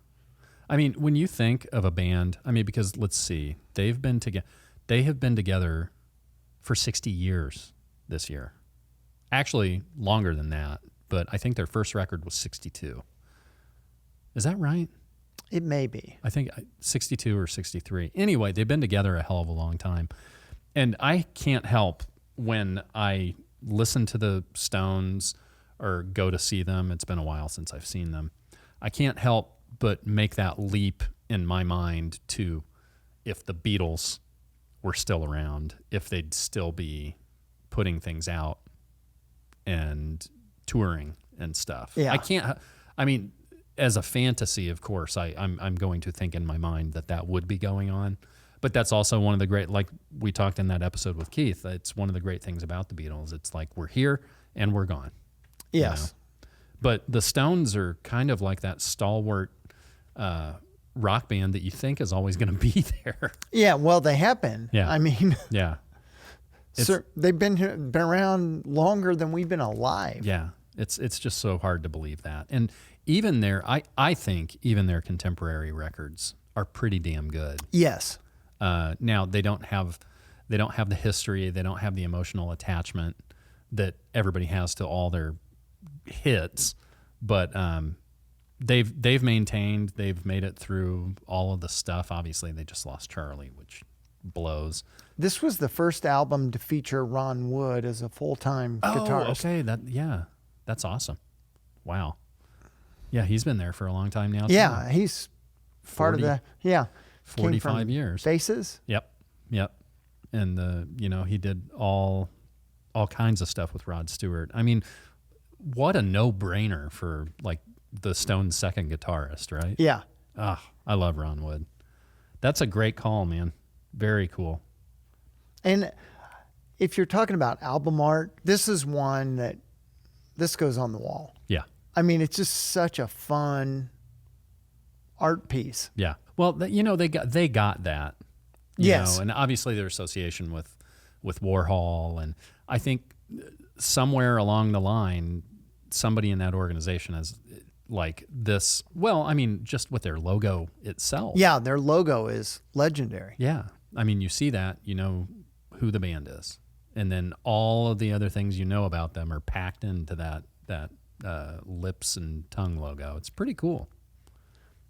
I mean, when you think of a band, because let's see, they have been together for 60 years this year. Actually, longer than that, but I think their first record was 62. Is that right? It may be. I think 62 or 63. Anyway, they've been together a hell of a long time. And I can't help when I listen to the Stones or go to see them. It's been a while since I've seen them. I can't help but make that leap in my mind to if the Beatles were still around, if they'd still be putting things out and touring and stuff. Yeah. As a fantasy, of course, I'm going to think in my mind that would be going on. But that's also one of the great, like we talked in that episode with Keith, it's one of the great things about the Beatles. It's like we're here and we're gone. Yes. But the Stones are kind of like that stalwart rock band that you think is always going to be there. Yeah, well, they have been. Yeah. I mean, yeah. They've been around longer than we've been alive. Yeah. It's just so hard to believe that. And even I think even their contemporary records are pretty damn good. Yes. Now they don't have the history, they don't have the emotional attachment that everybody has to all their hits, but they've maintained, they've made it through all of the stuff. Obviously, they just lost Charlie, which blows. This was the first album to feature Ron Wood as a full-time guitarist. Okay, that's awesome. Wow. Yeah, he's been there for a long time now. Yeah, he's part of the 45 years. Faces. Yep. And he did all kinds of stuff with Rod Stewart. I mean, what a no-brainer for like the Stones' second guitarist, right? Yeah. I love Ron Wood. That's a great call, man. Very cool. And if you're talking about album art, this is one that this goes on the wall. Yeah. I mean, it's just such a fun art piece. Yeah. Well, they got that. Yes. And obviously their association with Warhol, and I think somewhere along the line, somebody in that organization has like this. Well, I mean, just with their logo itself. Yeah, their logo is legendary. Yeah. I mean, you see that, you know who the band is, and then all of the other things you know about them are packed into that lips and tongue logo. It's pretty cool.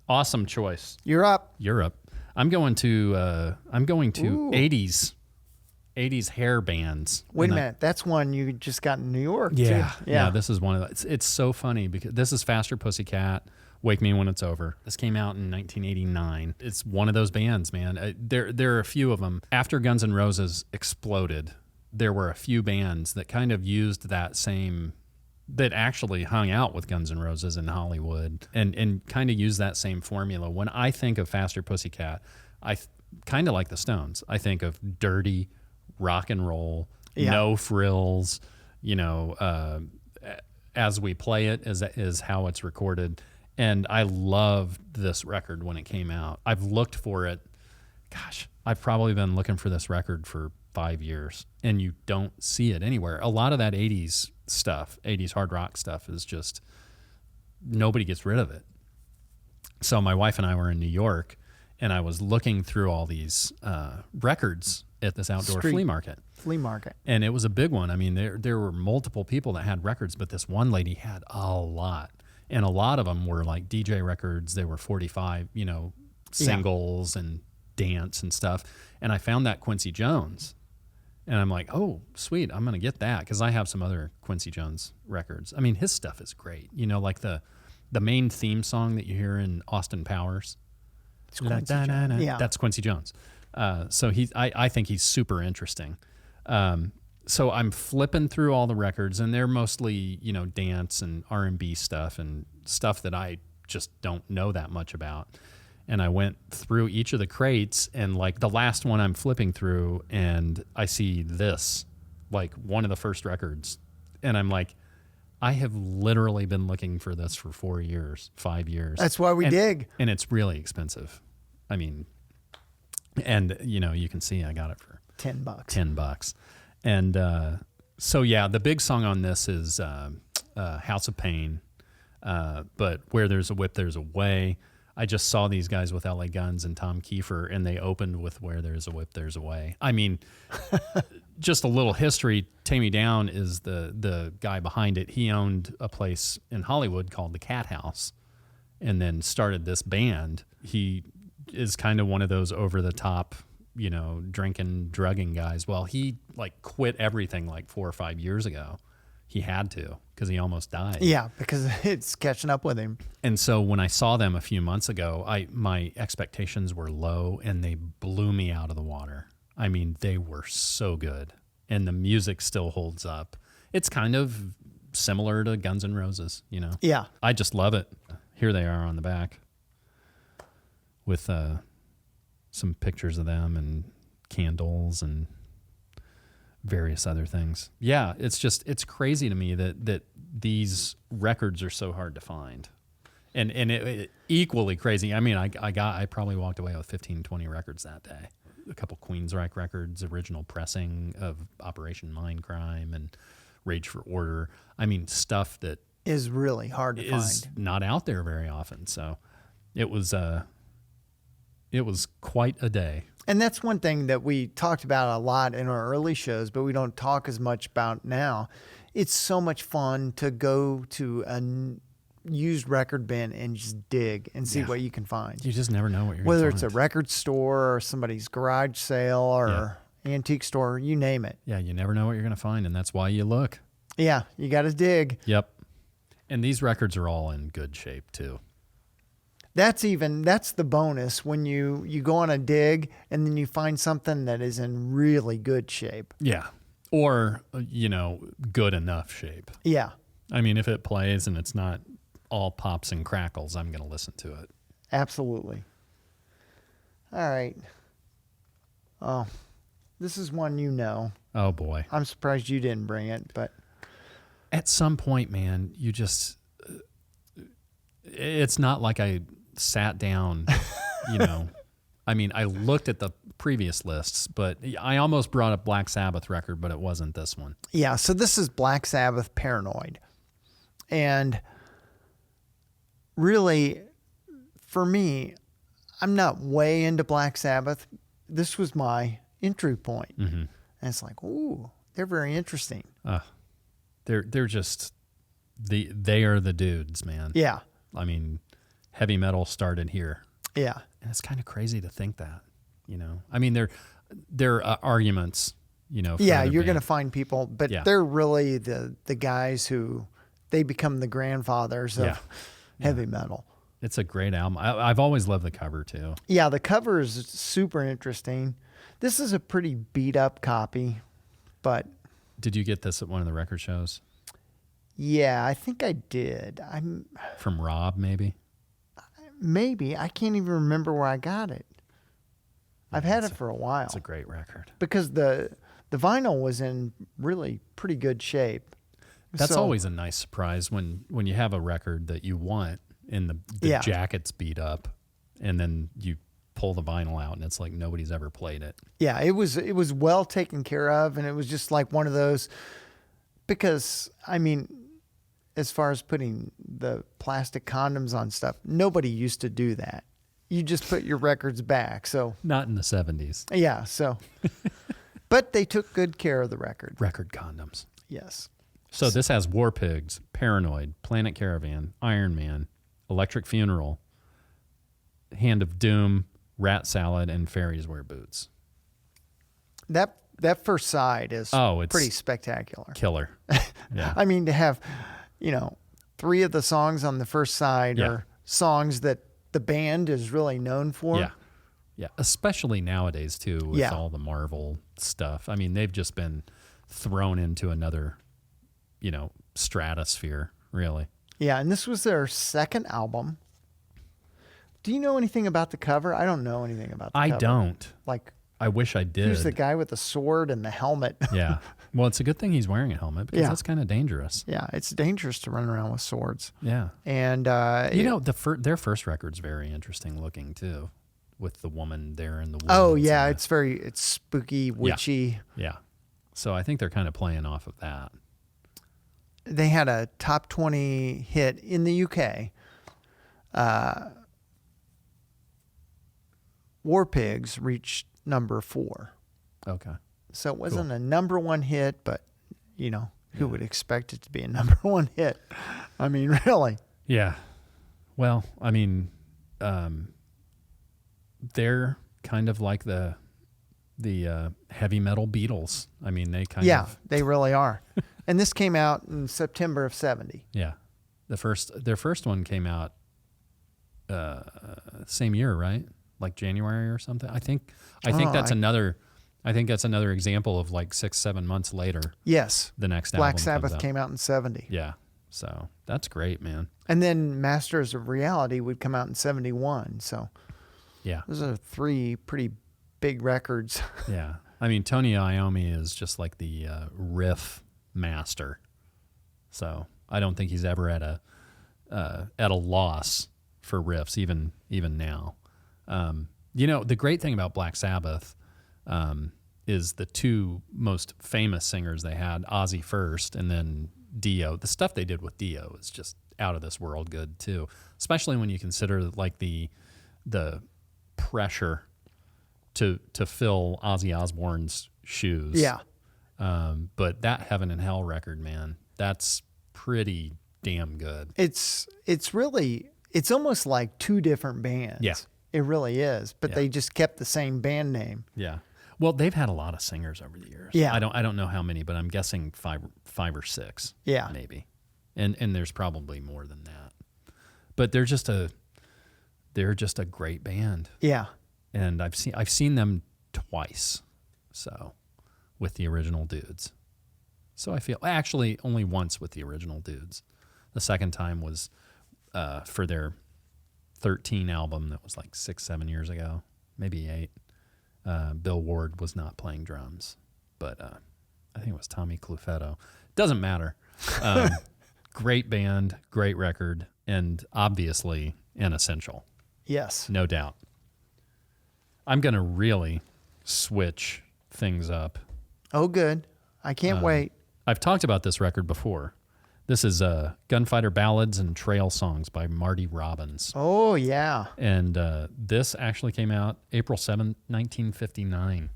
Awesome choice. You're up. I'm going to 80s hair bands. Wait a minute, that's one you just got in New York. Yeah, too. yeah. This is one of the, it's so funny because this is Faster Pussycat, Wake Me When It's Over. This came out in 1989. It's one of those bands, man. There are a few of them. After Guns N' Roses exploded, there were a few bands that kind of used that actually hung out with Guns N' Roses in Hollywood and kind of used that same formula. When I think of Faster Pussycat, I kind of like the Stones. I think of dirty rock and roll, no frills, as we play it is how it's recorded. And I loved this record when it came out. I've looked for it. Gosh, I've probably been looking for this record for 5 years, and you don't see it anywhere. A lot of that 80s stuff, 80s hard rock stuff, is just nobody gets rid of it. So my wife and I were in New York, and I was looking through all these records at this outdoor flea market. And it was a big one. I mean, there were multiple people that had records, but this one lady had a lot. And a lot of them were like DJ records. They were 45, singles and dance and stuff. And I found that Quincy Jones. And I'm like, oh, sweet, I'm going to get that because I have some other Quincy Jones records. I mean, his stuff is great. Like the main theme song that you hear in Austin Powers. It's Quincy Jones. Yeah. That's Quincy Jones. So I think he's super interesting. So I'm flipping through all the records, and they're mostly, dance and R&B stuff and stuff that I just don't know that much about. And I went through each of the crates, and like the last one I'm flipping through, and I see this, like one of the first records. And I'm like, I have literally been looking for this for 4 years, 5 years. That's why we dig. And it's really expensive. I mean, and you can see I got it for $10. $10. And so, yeah, the big song on this is House of Pain. But Where There's a Whip, There's a Way. I just saw these guys with LA Guns and Tom Kiefer, and they opened with Where There's a Whip, There's a Way. I mean, just a little history. Tammy Down is the guy behind it. He owned a place in Hollywood called the Cat House and then started this band. He is kind of one of those over-the-top, drinking, drugging guys. Well, he quit everything 4 or 5 years ago. He had to because he almost died. Yeah, because it's catching up with him. And so when I saw them a few months ago, my expectations were low, and they blew me out of the water. I mean, they were so good, and the music still holds up. It's kind of similar to Guns N' Roses, Yeah. I just love it. Here they are on the back with some pictures of them and candles and various other things. Yeah, it's crazy to me that these records are so hard to find. And it equally crazy. I mean, I probably walked away with 15, 20 records that day. A couple Queensryche records, original pressing of Operation Mindcrime and Rage for Order. I mean, stuff that is really hard to is find. Not out there very often. So it was quite a day. And that's one thing that we talked about a lot in our early shows, but we don't talk as much about now. It's so much fun to go to a used record bin and just dig and see what you can find. You just never know what you're Whether going to it's find. a record store or somebody's garage sale or antique store, you name it. Yeah, you never know what you're going to find, and that's why you look. Yeah, you got to dig. Yep. And these records are all in good shape too. That's the bonus when you go on a dig and then you find something that is in really good shape. Yeah. Or, good enough shape. Yeah. I mean, if it plays and it's not all pops and crackles, I'm going to listen to it. Absolutely. All right. Oh, this is one you know. Oh, boy. I'm surprised you didn't bring it, but at some point, man, you just, it's not like I sat down, I mean, I looked at the previous lists, but I almost brought up Black Sabbath record, but it wasn't this one. Yeah, so this is Black Sabbath Paranoid. And really, for me, I'm not way into Black Sabbath. This was my entry point. Mm-hmm. And it's like, ooh, they're very interesting. They're just, they are the dudes, man. Yeah. I mean, heavy metal started here. Yeah. And it's kind of crazy to think that, I mean, they're arguments, Yeah, you're going to find people, but Yeah. they're really the guys who, they become the grandfathers of heavy metal. It's a great album. I've always loved the cover too. Yeah, the cover is super interesting. This is a pretty beat up copy, but Did you get this at one of the record shows? yeah, I think I did. From Rob, maybe? Maybe. I can't even remember where I got it. I've had it for a while. It's a great record. Because the vinyl was in really pretty good shape. That's always a nice surprise when you have a record that you want and the jacket's beat up, and then you pull the vinyl out and it's like nobody's ever played it. Yeah, it was well taken care of, and it was just like one of those, because I mean, as far as putting the plastic condoms on stuff, nobody used to do that. You just put your records back. So not in the 70s. Yeah, so but they took good care of the record. Record condoms. Yes. So this has War Pigs, Paranoid, Planet Caravan, Iron Man, Electric Funeral, Hand of Doom, Rat Salad, and Fairies Wear Boots. That first side is it's pretty spectacular. Killer. Yeah. I mean, to have, 3 of the songs on the first side are songs that the band is really known for. Yeah. Yeah. Especially nowadays, too, with all the Marvel stuff. I mean, they've just been thrown into another, stratosphere, really. Yeah. And this was their second album. Do you know anything about the cover? I don't know anything about the cover. I don't. Like, I wish I did. who's the guy with the sword and the helmet? Yeah. Well, it's a good thing he's wearing a helmet because that's kind of dangerous. Yeah, it's dangerous to run around with swords. Yeah. And their first record's very interesting looking too, with the woman there in the woods. Oh yeah, it's spooky, witchy. Yeah. So I think they're kind of playing off of that. They had a top 20 hit in the UK. War Pigs reached number 4. Okay. So it wasn't a number 1 hit, but who would expect it to be a number 1 hit? I mean, really. Yeah. Well, I mean, they're kind of like the heavy metal Beatles. I mean, they kind of. Yeah, they really are. And this came out in September of 70. Yeah. Their first one came out same year, right? Like January or something. I think that's another example of like 6-7 months later. Yes. The next Black album Sabbath came out in 70. Yeah. So that's great, man. And then Masters of Reality would come out in 71. So yeah, those are 3 pretty big records. Yeah. I mean, Tony Iommi is just like the riff master. So I don't think he's ever at at a loss for riffs, even now. The great thing about Black Sabbath is the two most famous singers they had, Ozzy first, and then Dio. The stuff they did with Dio is just out of this world good too, especially when you consider like the pressure to fill Ozzy Osbourne's shoes. Yeah. But that Heaven and Hell record, man, that's pretty damn good. It's almost like two different bands. Yeah. It really is, but they just kept the same band name. Yeah. Well, they've had a lot of singers over the years. Yeah. I don't know how many, but I'm guessing five or six. Yeah. Maybe. And there's probably more than that. But they're just a great band. Yeah. And I've seen them twice. So with the original dudes. So I feel actually only once with the original dudes. The second time was for their 13 album that was like 6-7 years ago, maybe 8. Bill Ward was not playing drums, but I think it was Tommy Clufetto. Doesn't matter. Great band, great record, and obviously an essential. Yes. No doubt. I'm going to really switch things up. Oh, good. I can't wait. I've talked about this record before. This is Gunfighter Ballads and Trail Songs by Marty Robbins. Oh, yeah. And this actually came out April 7th, 1959.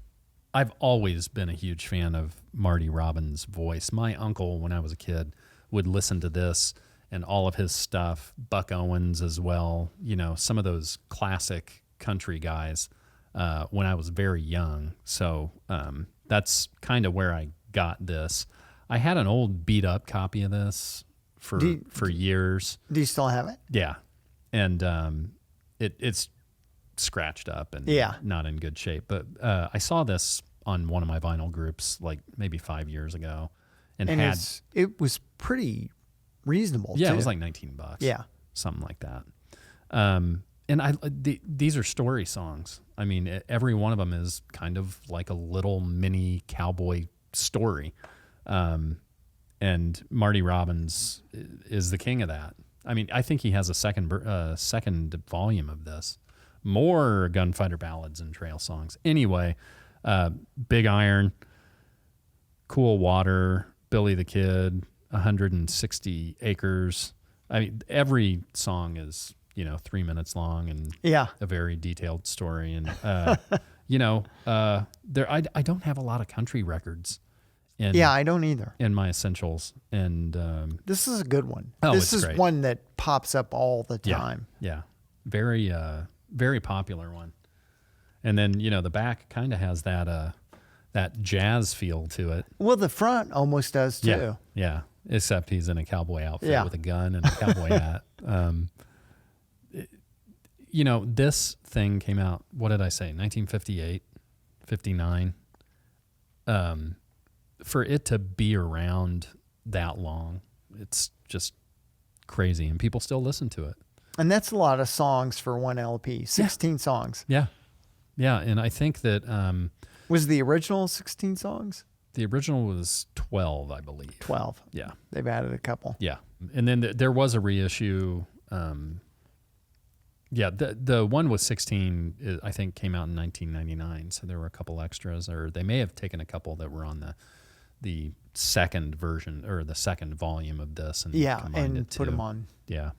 I've always been a huge fan of Marty Robbins' voice. My uncle, when I was a kid, would listen to this and all of his stuff, Buck Owens as well, some of those classic country guys when I was very young. So that's kind of where I got this. I had an old beat-up copy of this for years. Do you still have it? Yeah. And it's scratched up and not in good shape. But I saw this on one of my vinyl groups like maybe 5 years ago. And it was pretty reasonable, yeah, too. It was like $19. Yeah. Something like that. And these are story songs. I mean, every one of them is kind of like a little mini cowboy story. And Marty Robbins is the king of that. I mean, I think he has a second volume of this. More Gunfighter Ballads and Trail Songs. Anyway, Big Iron, Cool Water, Billy the Kid, 160 Acres. I mean, every song is, 3 minutes long and a very detailed story. And, I don't have a lot of country records. I don't either. In my essentials. And this is a good one. Oh, this is great. one that pops up all the time. Yeah. Very, very popular one. And then, the back kind of has that jazz feel to it. Well, the front almost does too. Yeah. Except he's in a cowboy outfit with a gun and a cowboy hat. This thing came out, what did I say? 1958, 59. For it to be around that long, it's just crazy, and people still listen to it. And that's a lot of songs for one LP, 16 songs. Yeah. Yeah, and I think that... was the original 16 songs? The original was 12, I believe. 12. Yeah. They've added a couple. Yeah. And then there was a reissue. The one with 16, I think, came out in 1999, so there were a couple extras, or they may have taken a couple that were on the second version or the second volume of this and combined it too. Put them on. Yeah.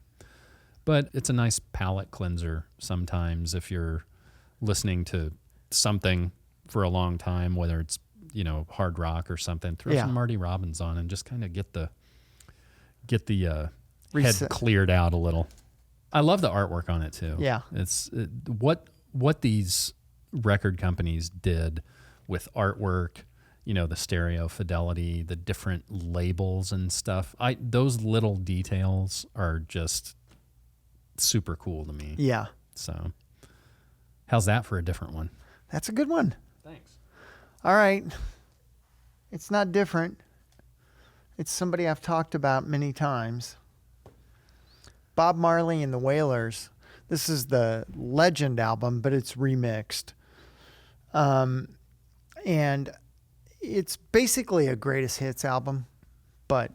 But it's a nice palate cleanser sometimes if you're listening to something for a long time, whether it's, hard rock or something, throw some Marty Robbins on and just kind of get the head cleared out a little. I love the artwork on it too. Yeah. It's what these record companies did with artwork, the stereo fidelity, the different labels and stuff. Those little details are just super cool to me. Yeah. So how's that for a different one? That's a good one. Thanks. All right. It's not different. It's somebody I've talked about many times. Bob Marley and the Wailers. This is the Legend album, but it's remixed. And it's basically a greatest hits album, but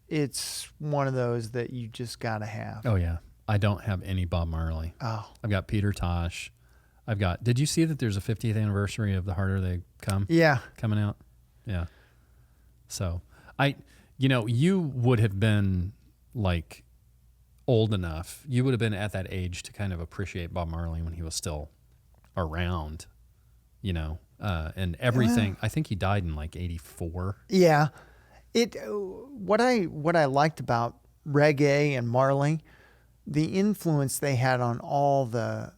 it's one of those that you just got to have. Oh, yeah. I don't have any Bob Marley. Oh. I've got Peter Tosh. Did you see that there's a 50th anniversary of The Harder They Come? Yeah. Coming out? Yeah. So, you would have been like old enough. You would have been at that age to kind of appreciate Bob Marley when he was still around, and everything. I think he died in like 84. Yeah. What I liked about reggae and Marley, the influence they had on all the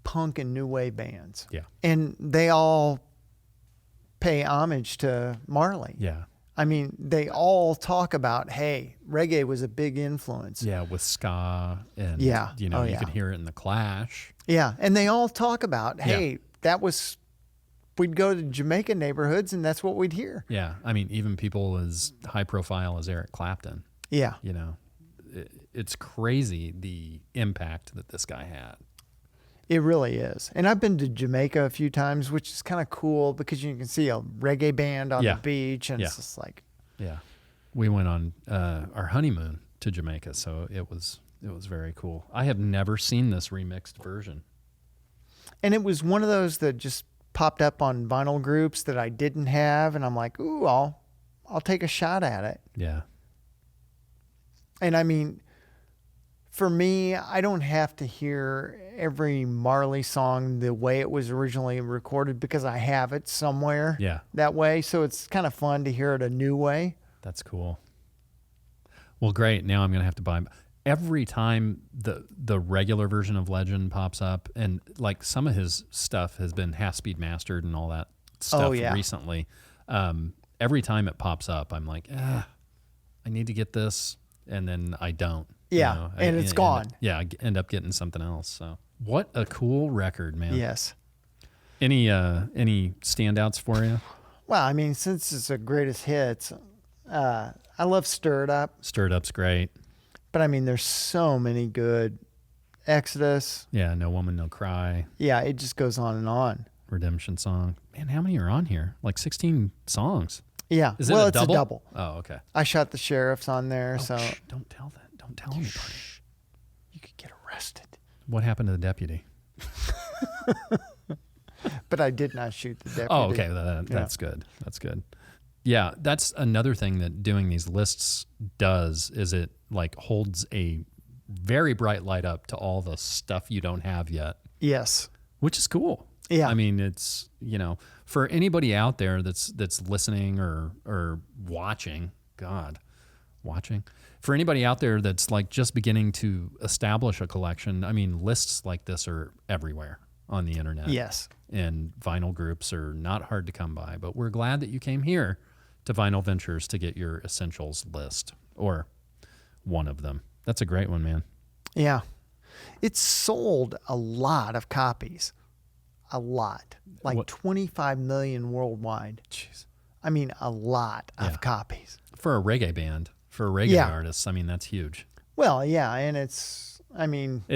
punk and new wave bands. Yeah. And they all pay homage to Marley. Yeah. I mean, they all talk about, hey, reggae was a big influence. Yeah, with ska and, Yeah. you could hear it in the Clash. Yeah. And they all talk about, hey, we'd go to Jamaica neighborhoods and that's what we'd hear. Yeah. I mean, even people as high profile as Eric Clapton. Yeah. It's crazy the impact that this guy had. It really is. And I've been to Jamaica a few times, which is kind of cool because you can see a reggae band on the beach and it's just like. Yeah. We went on our honeymoon to Jamaica, so it was very cool. I have never seen this remixed version. And it was one of those that just popped up on vinyl groups that I didn't have, and I'm like, ooh, I'll take a shot at it. Yeah. And I mean, for me, I don't have to hear every Marley song the way it was originally recorded because I have it somewhere that way. So it's kind of fun to hear it a new way. That's cool. Well, great. Now I'm going to have to buy. Every time the regular version of Legend pops up, and like some of his stuff has been half-speed mastered and all that stuff recently, every time it pops up, I'm like, I need to get this, and then I don't. Yeah, and it's gone. I end up getting something else. So what a cool record, man. Yes. Any standouts for you? Well, I mean, since it's a greatest hits, I love Stir It Up. Stir It Up's great. But I mean, there's so many good. Exodus. Yeah, No Woman, No Cry. Yeah, it just goes on and on. Redemption Song. Man, how many are on here? Like 16 songs. Yeah. Is it a double? It's a double. Oh, okay. I shot the Sheriffs on there, so. Shh, don't tell that. Don't tell anybody. You could get arrested. What happened to the deputy? But I did not shoot the deputy. Oh, okay. That's good. That's good. Yeah, that's another thing that doing these lists does is it like holds a very bright light up to all the stuff you don't have yet. Yes. Which is cool. Yeah. I mean, it's, for anybody out there that's listening or watching, for anybody out there that's like just beginning to establish a collection, I mean, lists like this are everywhere on the internet. Yes. And vinyl groups are not hard to come by, but we're glad that you came here to Vinyl Ventures to get your essentials list, or one of them. That's a great one, man. Yeah. It's sold a lot of copies. A lot. Like 25 million worldwide. Jeez. I mean, a lot of copies. For a reggae band, for a reggae artist, I mean, that's huge. Well, yeah, and it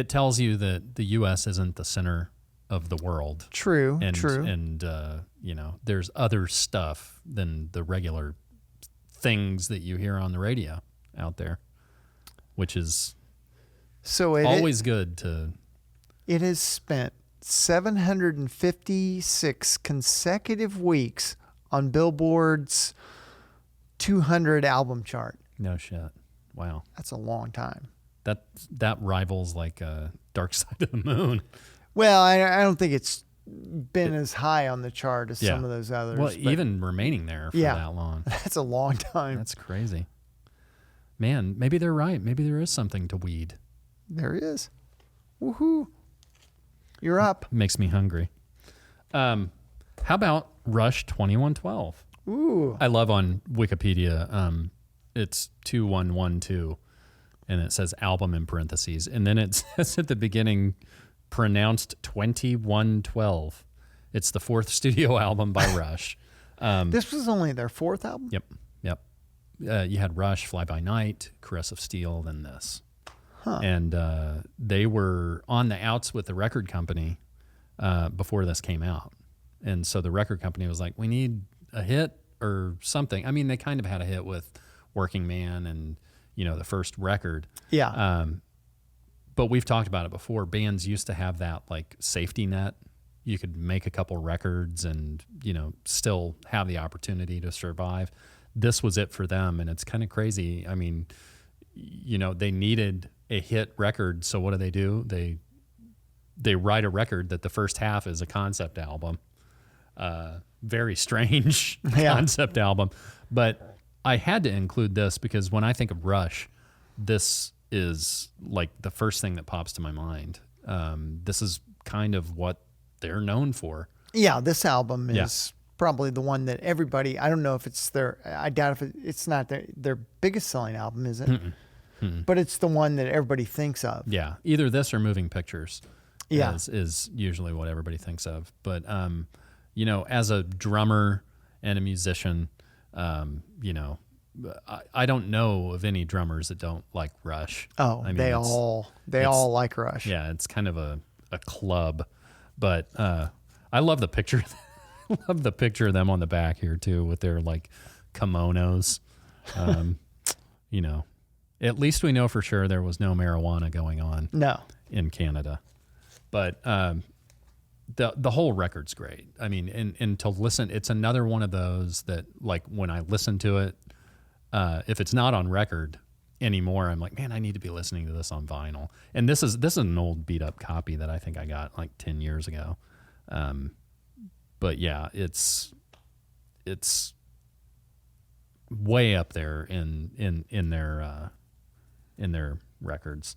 tells you that the U.S. isn't the center of the world. True, true. And, there's other stuff than the regular things that you hear on the radio out there, which is always good to. It has spent 756 consecutive weeks on Billboard's 200 album chart. No shit. Wow. That's a long time. That rivals like Dark Side of the Moon. Well, I don't think it's been as high on the chart as some of those others. Well, even remaining there for that long. That's a long time. That's crazy. Man, maybe they're right. Maybe there is something to weed. There is. Woohoo. You're up. Makes me hungry. How about Rush 2112? Ooh. I love on Wikipedia, it's 2112, and it says album in parentheses. And then it says at the beginning, pronounced 2112. It's the fourth studio album by Rush. This was only their fourth album? Yep. You had Rush, Fly By Night, Caress of Steel, then this. Huh. And they were on the outs with the record company before this came out. And so the record company was like, we need a hit or something. I mean, they kind of had a hit with Working Man and the first record. Yeah. But we've talked about it before. Bands used to have that like safety net. You could make a couple records and, still have the opportunity to survive. This was it for them. And it's kind of crazy. I mean, they needed a hit record. So what do? They write a record that the first half is a concept album. Very strange concept album. But I had to include this because when I think of Rush, this is like the first thing that pops to my mind. This is kind of what they're known for. Yeah, this album is probably the one that everybody, I don't know if it's I doubt if it's not their biggest selling album, is it? But it's the one that everybody thinks of. Yeah, either this or Moving Pictures yeah. is usually what everybody thinks of. But, as a drummer and a musician, I don't know of any drummers that don't like Rush. Oh, I mean, they all like Rush. Yeah, it's kind of a club. But I love the picture. Love the picture of them on the back here too, with their like kimonos. At least we know for sure there was no marijuana going on. No, in Canada. But the whole record's great. I mean, and to listen, it's another one of those that like when I listen to it, if it's not on record anymore, I'm like, man, I need to be listening to this on vinyl. And this is an old beat up copy that I think I got like 10 years ago. But yeah, it's way up there in their records.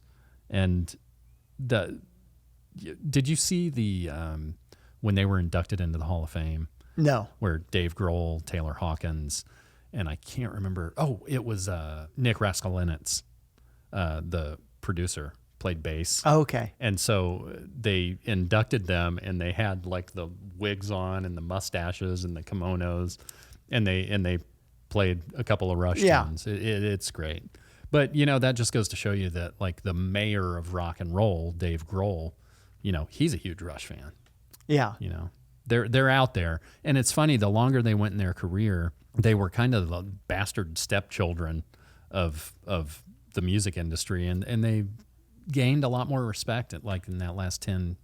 And did you see the when they were inducted into the Hall of Fame? No. Where Dave Grohl, Taylor Hawkins, and I can't remember. Oh, it was Nick Raskulinecz, the producer, played bass. Oh, okay. And so they inducted them, and they had like the wigs on and the mustaches and the kimonos, and they played a couple of Rush tunes. It's great. But that just goes to show you that like the mayor of rock and roll, Dave Grohl, he's a huge Rush fan. Yeah. They're out there, and it's funny. The longer they went in their career, they were kind of the bastard stepchildren of the music industry, and they gained a lot more respect like in that last 10,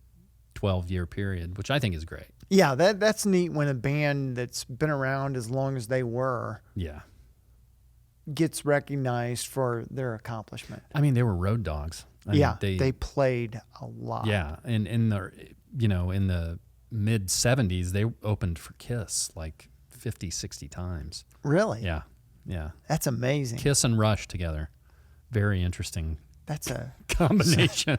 12-year period, which I think is great. Yeah, that's neat when a band that's been around as long as they were gets recognized for their accomplishment. I mean, they were road dogs. I mean, they played a lot. Yeah, and in the mid 70s, they opened for Kiss like 50, 60 times. Really? Yeah. That's amazing. Kiss and Rush together. Very interesting. That's a combination.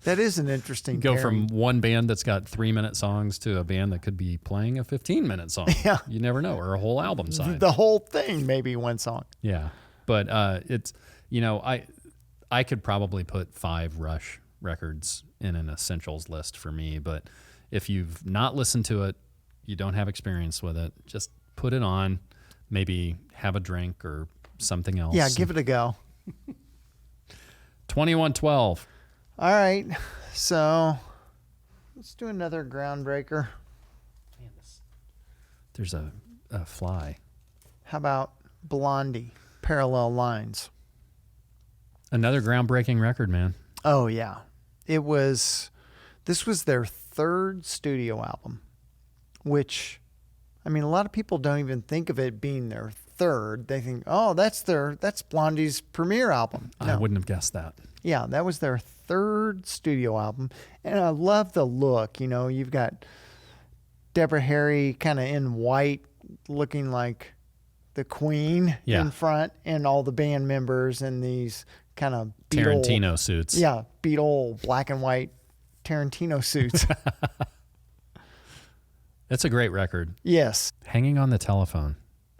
That is an interesting Go pairing. from one band that's got 3-minute songs to a band that could be playing a 15-minute song. Yeah. You never know, or a whole album side. The whole thing, maybe one song. Yeah. But it's, I could probably put 5 Rush records in an essentials list for me, but if you've not listened to it, you don't have experience with it, just put it on, maybe have a drink or something else. Yeah, give it a go. 2112. All right, so let's do another groundbreaker. Man, there's a fly. How about Blondie, Parallel Lines? Another groundbreaking record, man. Oh, yeah. This was their 3rd studio album, which, I mean, a lot of people don't even think of it being their 3rd. They think, oh, that's Blondie's premiere album. No. I wouldn't have guessed that. Yeah, that was their 3rd studio album. And I love the look. You've got Deborah Harry kind of in white, looking like the queen in front, and all the band members in these kind of Tarantino suits. Yeah, Beatle black and white Tarantino suits. That's a great record. Yes. Hanging on the Telephone.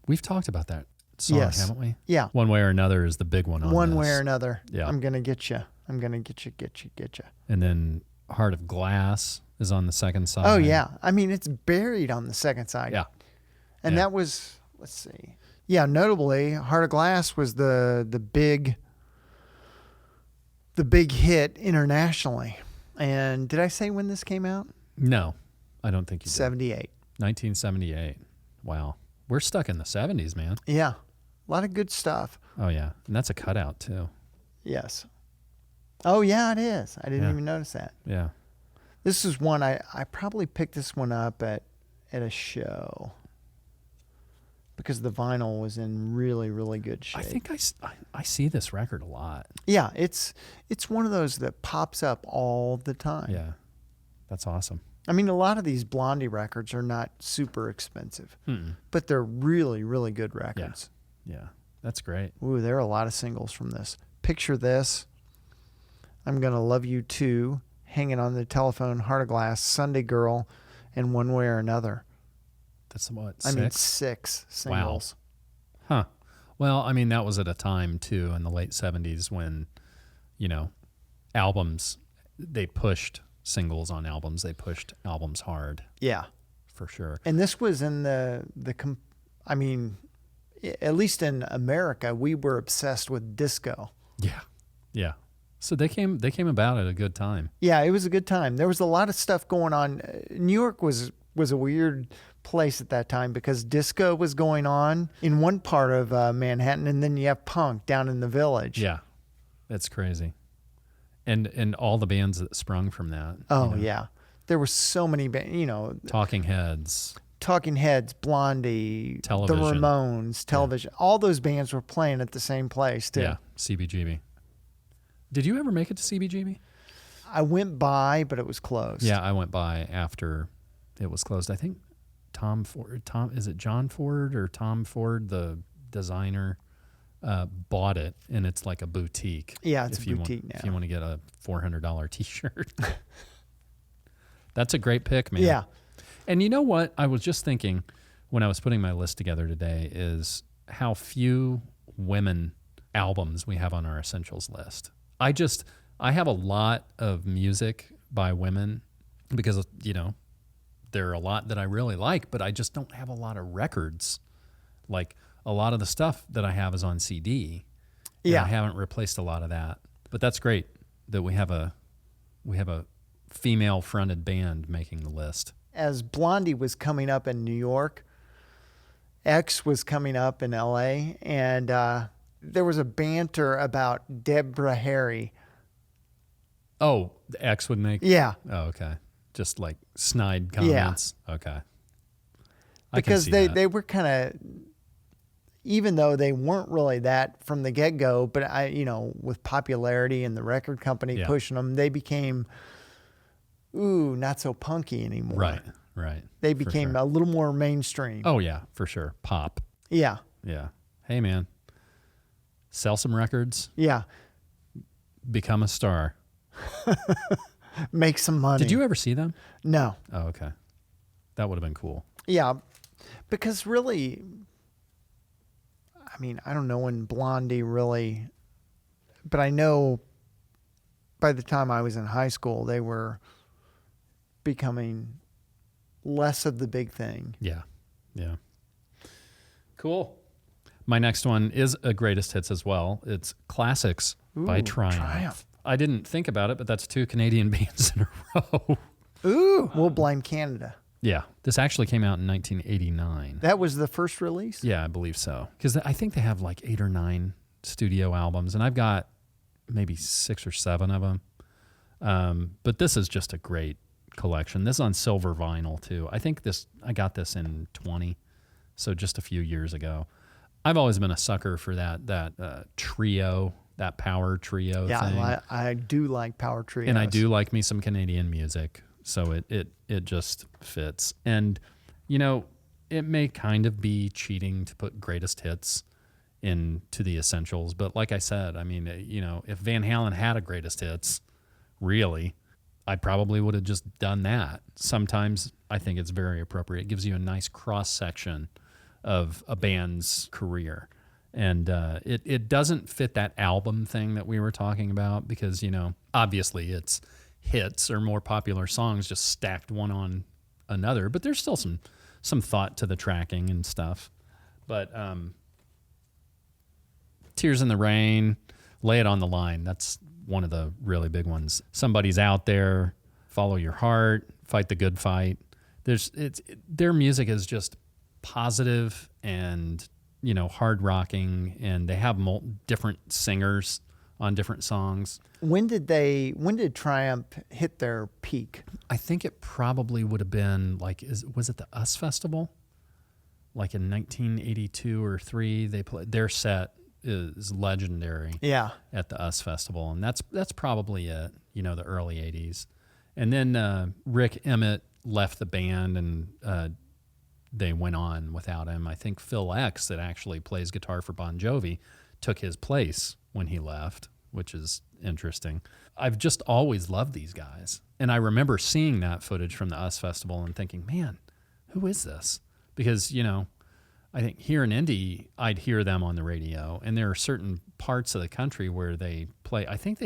We've talked about that song, haven't we? Yeah. One Way or Another is the big one on One this. Way or Another. Yeah. I'm going to get you. I'm going to get you. And then Heart of Glass is on the second side. Oh, yeah. I mean, it's buried on the second side. Yeah. And that was, let's see. Yeah, notably, Heart of Glass was the big hit internationally. And did I say when this came out? No, I don't think you did. 78. 1978. Wow. We're stuck in the 70s, man. Yeah. A lot of good stuff. Oh, yeah. And that's a cutout, too. Yes. Oh, yeah, it is. I didn't even notice that. Yeah. This is one, I probably picked this one up at a show because the vinyl was in really, really good shape. I think I see this record a lot. Yeah, it's one of those that pops up all the time. Yeah. That's awesome. I mean, a lot of these Blondie records are not super expensive, but they're really, really good records. Yeah, that's great. Ooh, there are a lot of singles from this. Picture this. I'm Gonna Love You Too, Hanging on the Telephone, Heart of Glass, Sunday Girl, and One Way or Another. That's what, 6? I mean, 6 singles. Wow. Huh. Well, I mean, that was at a time, too, in the late 70s when, albums, they pushed singles on albums. They pushed albums hard. Yeah. For sure. And this was in I mean, at least in America, we were obsessed with disco. Yeah. Yeah. So they came about at a good time. Yeah, it was a good time. There was a lot of stuff going on. New York was a weird place at that time because disco was going on in one part of Manhattan, and then you have punk down in the Village. Yeah. That's crazy. And all the bands that sprung from that. Oh, yeah. There were so many bands, Talking Heads, Blondie, Television. the Ramones, Television. Yeah. All those bands were playing at the same place, too. Yeah, CBGB. Did you ever make it to CBGB? I went by, but it was closed. Yeah, I went by after it was closed. I think is it John Ford or Tom Ford, the designer, bought it, and it's like a boutique. Yeah, it's a boutique now. If you want to get a $400 T-shirt. That's a great pick, man. Yeah. And you know what? I was just thinking when I was putting my list together today is how few women albums we have on our essentials list. I have a lot of music by women because, there are a lot that I really like, but I just don't have a lot of records. Like a lot of the stuff that I have is on CD. Yeah. I haven't replaced a lot of that. But that's great that we have a female fronted band making the list. As Blondie was coming up in New York, X was coming up in LA, and there was a banter about Deborah Harry. Oh, the X would make? Yeah. Oh, okay. Just like snide comments? Yeah. Okay. Because they were kind of, even though they weren't really that from the get-go, but with popularity and the record company pushing them, they became, not so punky anymore. Right. They became a little more mainstream. Oh, yeah, for sure. Pop. Yeah. Yeah. Hey, man. Sell some records. Yeah. Become a star. Make some money. Did you ever see them? No. Oh, okay. That would have been cool. Yeah, because really, I mean, I don't know when Blondie really, but I know by the time I was in high school, they were becoming less of the big thing. Yeah. Cool. My next one is a greatest hits as well. It's Classics by Triumph. I didn't think about it, but that's 2 Canadian bands in a row. Ooh, we'll blame Canada. Yeah. This actually came out in 1989. That was the first release? Yeah, I believe so. Because I think they have like 8 or 9 studio albums, and I've got maybe 6 or 7 of them. But this is just a great collection. This is on silver vinyl, too. I got this in 20, so just a few years ago. I've always been a sucker for that trio, that power trio thing. Yeah, I do like power trios. And I do like me some Canadian music, so it just fits. And, it may kind of be cheating to put greatest hits into the essentials, but like I said, I mean, if Van Halen had a greatest hits, really, I probably would have just done that. Sometimes I think it's very appropriate. It gives you a nice cross-section of a band's career. And it doesn't fit that album thing that we were talking about because, obviously it's hits or more popular songs just stacked one on another. But there's still some thought to the tracking and stuff. But Tears in the Rain, Lay It on the Line, that's one of the really big ones. Somebody's Out There, Follow Your Heart, Fight the Good Fight. Their music is just positive and hard rocking, and they have different singers on different songs. When did Triumph hit their peak? I think it probably would have been was it the US Festival? Like in 1982 or 3, they played. Their set is legendary. Yeah. At the US Festival, and that's probably it. The early 80s, and then Rick Emmett left the band, and they went on without him. I think Phil X, that actually plays guitar for Bon Jovi, took his place when he left, which is interesting. I've just always loved these guys, and I remember seeing that footage from the US Festival and thinking, man, who is this? Because, I think here in Indy, I'd hear them on the radio, and there are certain parts of the country where they play. I think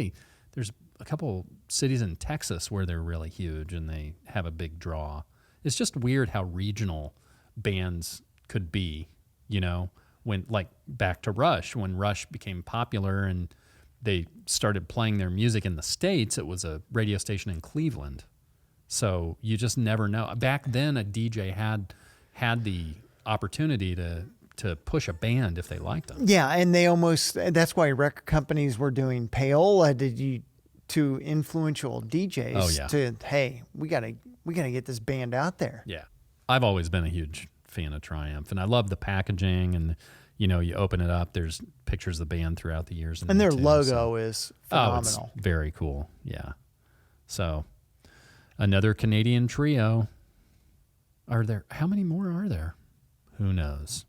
there's a couple cities in Texas where they're really huge and they have a big draw. It's just weird how regional bands could be, when, like, back to Rush, when Rush became popular and they started playing their music in the States, it was a radio station in Cleveland. So you just never know. Back then, a DJ had the opportunity to push a band if they liked them. Yeah, and that's why record companies were doing payola to influential DJs hey, we gotta get this band out there. Yeah. I've always been a huge fan of Triumph, and I love the packaging, and you open it up, there's pictures of the band throughout the years. And their logo is phenomenal. It's very cool. Yeah. So another Canadian trio. How many more are there? Who knows?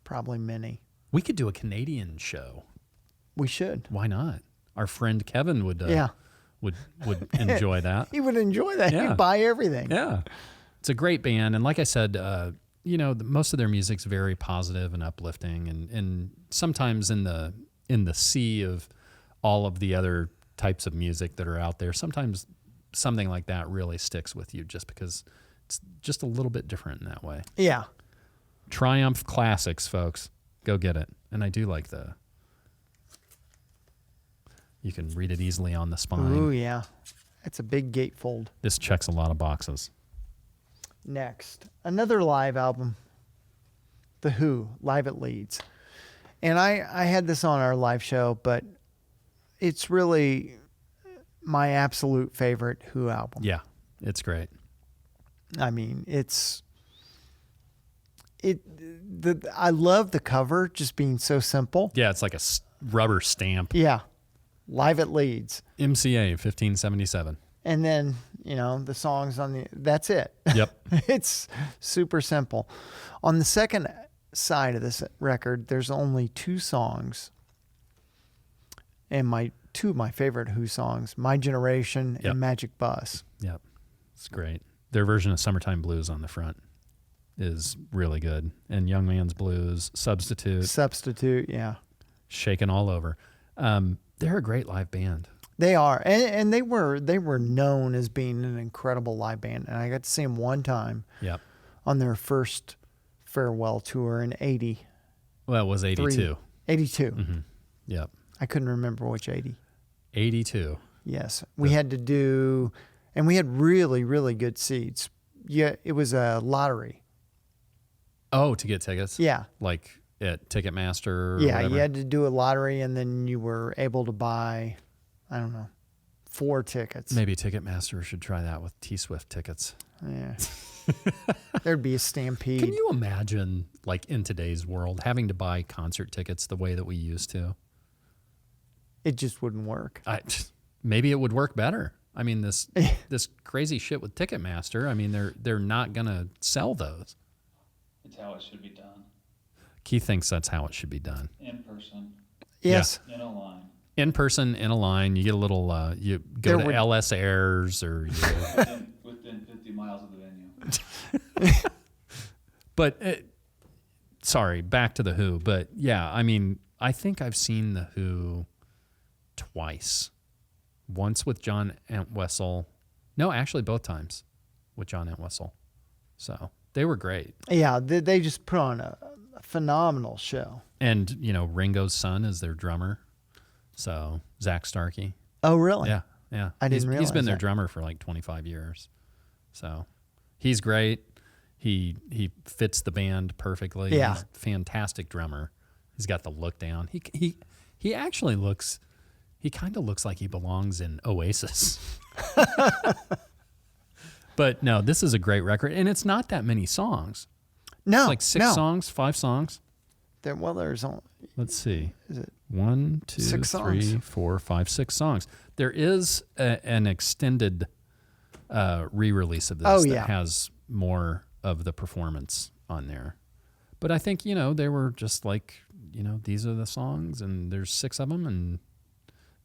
Probably many. We could do a Canadian show. We should. Why not? Our friend Kevin would enjoy that. He would enjoy that. Yeah. He'd buy everything. Yeah. It's a great band, and like I said, most of their music's very positive and uplifting, and sometimes in the sea of all of the other types of music that are out there, sometimes something like that really sticks with you just because it's just a little bit different in that way. Yeah. Triumph Classics, folks. Go get it. And I do like you can read it easily on the spine. Ooh, yeah. It's a big gatefold. This checks a lot of boxes. Next, another live album, The Who, Live at Leeds. And I had this on our live show, but it's really my absolute favorite Who album. Yeah, it's great. I mean, I love the cover just being so simple. Yeah, it's like a rubber stamp. Yeah. Live at Leeds. MCA 1577. And then, the songs that's it. Yep. It's super simple. On the second side of this record, there's only 2 songs. And two of my favorite Who songs, My Generation and Magic Bus. Yep. It's great. Their version of Summertime Blues on the front is really good. And Young Man's Blues, Substitute, yeah. Shaking All Over. They're a great live band. They are, and they were known as being an incredible live band. And I got to see them one time. Yep. On their first farewell tour in 80. Well, it was 82. 82. Mm-hmm. Yep. I couldn't remember which 80. 82. Yes, we had to do, and we had really, really good seats. Yeah, it was a lottery. Oh, to get tickets? Yeah. Like at Ticketmaster or yeah, whatever? You had to do a lottery, and then you were able to buy, 4 tickets. Maybe Ticketmaster should try that with T-Swift tickets. Yeah. There'd be a stampede. Can you imagine, like, in today's world, having to buy concert tickets the way that we used to? It just wouldn't work. Maybe it would work better. I mean, this crazy shit with Ticketmaster, I mean, they're not going to sell those. It's how it should be done. Keith thinks that's how it should be done. In person. Yes. Yeah. In a line. In person, in a line. You get a little, you go to LS Airs or... within 50 miles of the venue. But, sorry, back to The Who. But, yeah, I mean, I think I've seen The Who twice. Once with John Entwistle. No, actually both times with John Entwistle. So they were great. Yeah, they just put on a phenomenal show. And, Ringo's son is their drummer. So Zach Starkey. Oh, really? Yeah, yeah. I didn't realize he's been their that. drummer for like 25 years. So he's great. He fits the band perfectly. Yeah. He's a fantastic drummer. He's got the look down. He actually looks, he kind of looks like he belongs in Oasis. But no, this is a great record, and it's not that many songs. No, It's like 6 songs, 5 songs. There's only, Let's see. is it 1, 2, 6 3, songs? 4, 5, 6 songs. There is an extended re-release of this that has more of the performance on there. But I think, they were just like, these are the songs, and there's 6 of them, and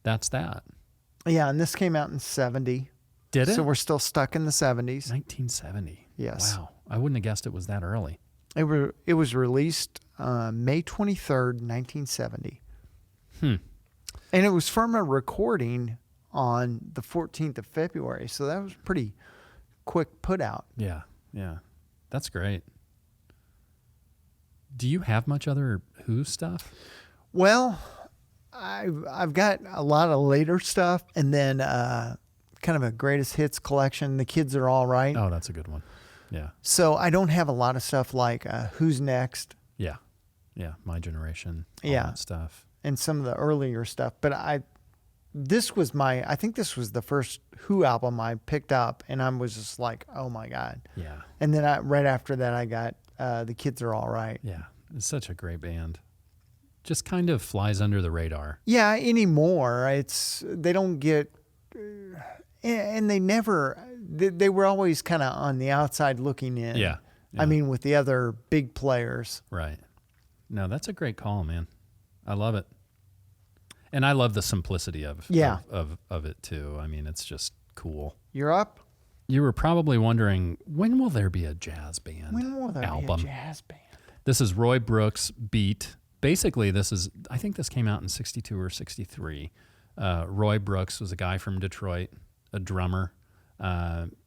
that's that. Yeah, and this came out in 70. Did it? So we're still stuck in the 70s. 1970. Yes. Wow. I wouldn't have guessed it was that early. It was released May 23rd, 1970. And it was from a recording on the 14th of February. So that was pretty quick put out. Yeah. Yeah. That's great. Do you have much other Who stuff? Well, I've got a lot of later stuff, and then kind of a greatest hits collection. The Kids Are All Right. Oh, that's a good one. Yeah. So I don't have a lot of stuff like Who's Next. Yeah. Yeah. My Generation. All Yeah. that stuff. And some of the earlier stuff. But I think this was the first Who album I picked up, and I was just like, oh my God. Yeah. And then right after that, I got The Kids Are All Right. Yeah. It's such a great band. Just kind of flies under the radar. Yeah, anymore. They don't get, and they were always kind of on the outside looking in. Yeah. I mean, with the other big players. Right. No, that's a great call, man. I love it. And I love the simplicity of it too. I mean, it's just cool. You're up? You were probably wondering, when will there be a jazz band When will there album? be a jazz band? This is Roy Brooks' Beat. Basically, I think this came out in 62 or 63. Roy Brooks was a guy from Detroit, a drummer,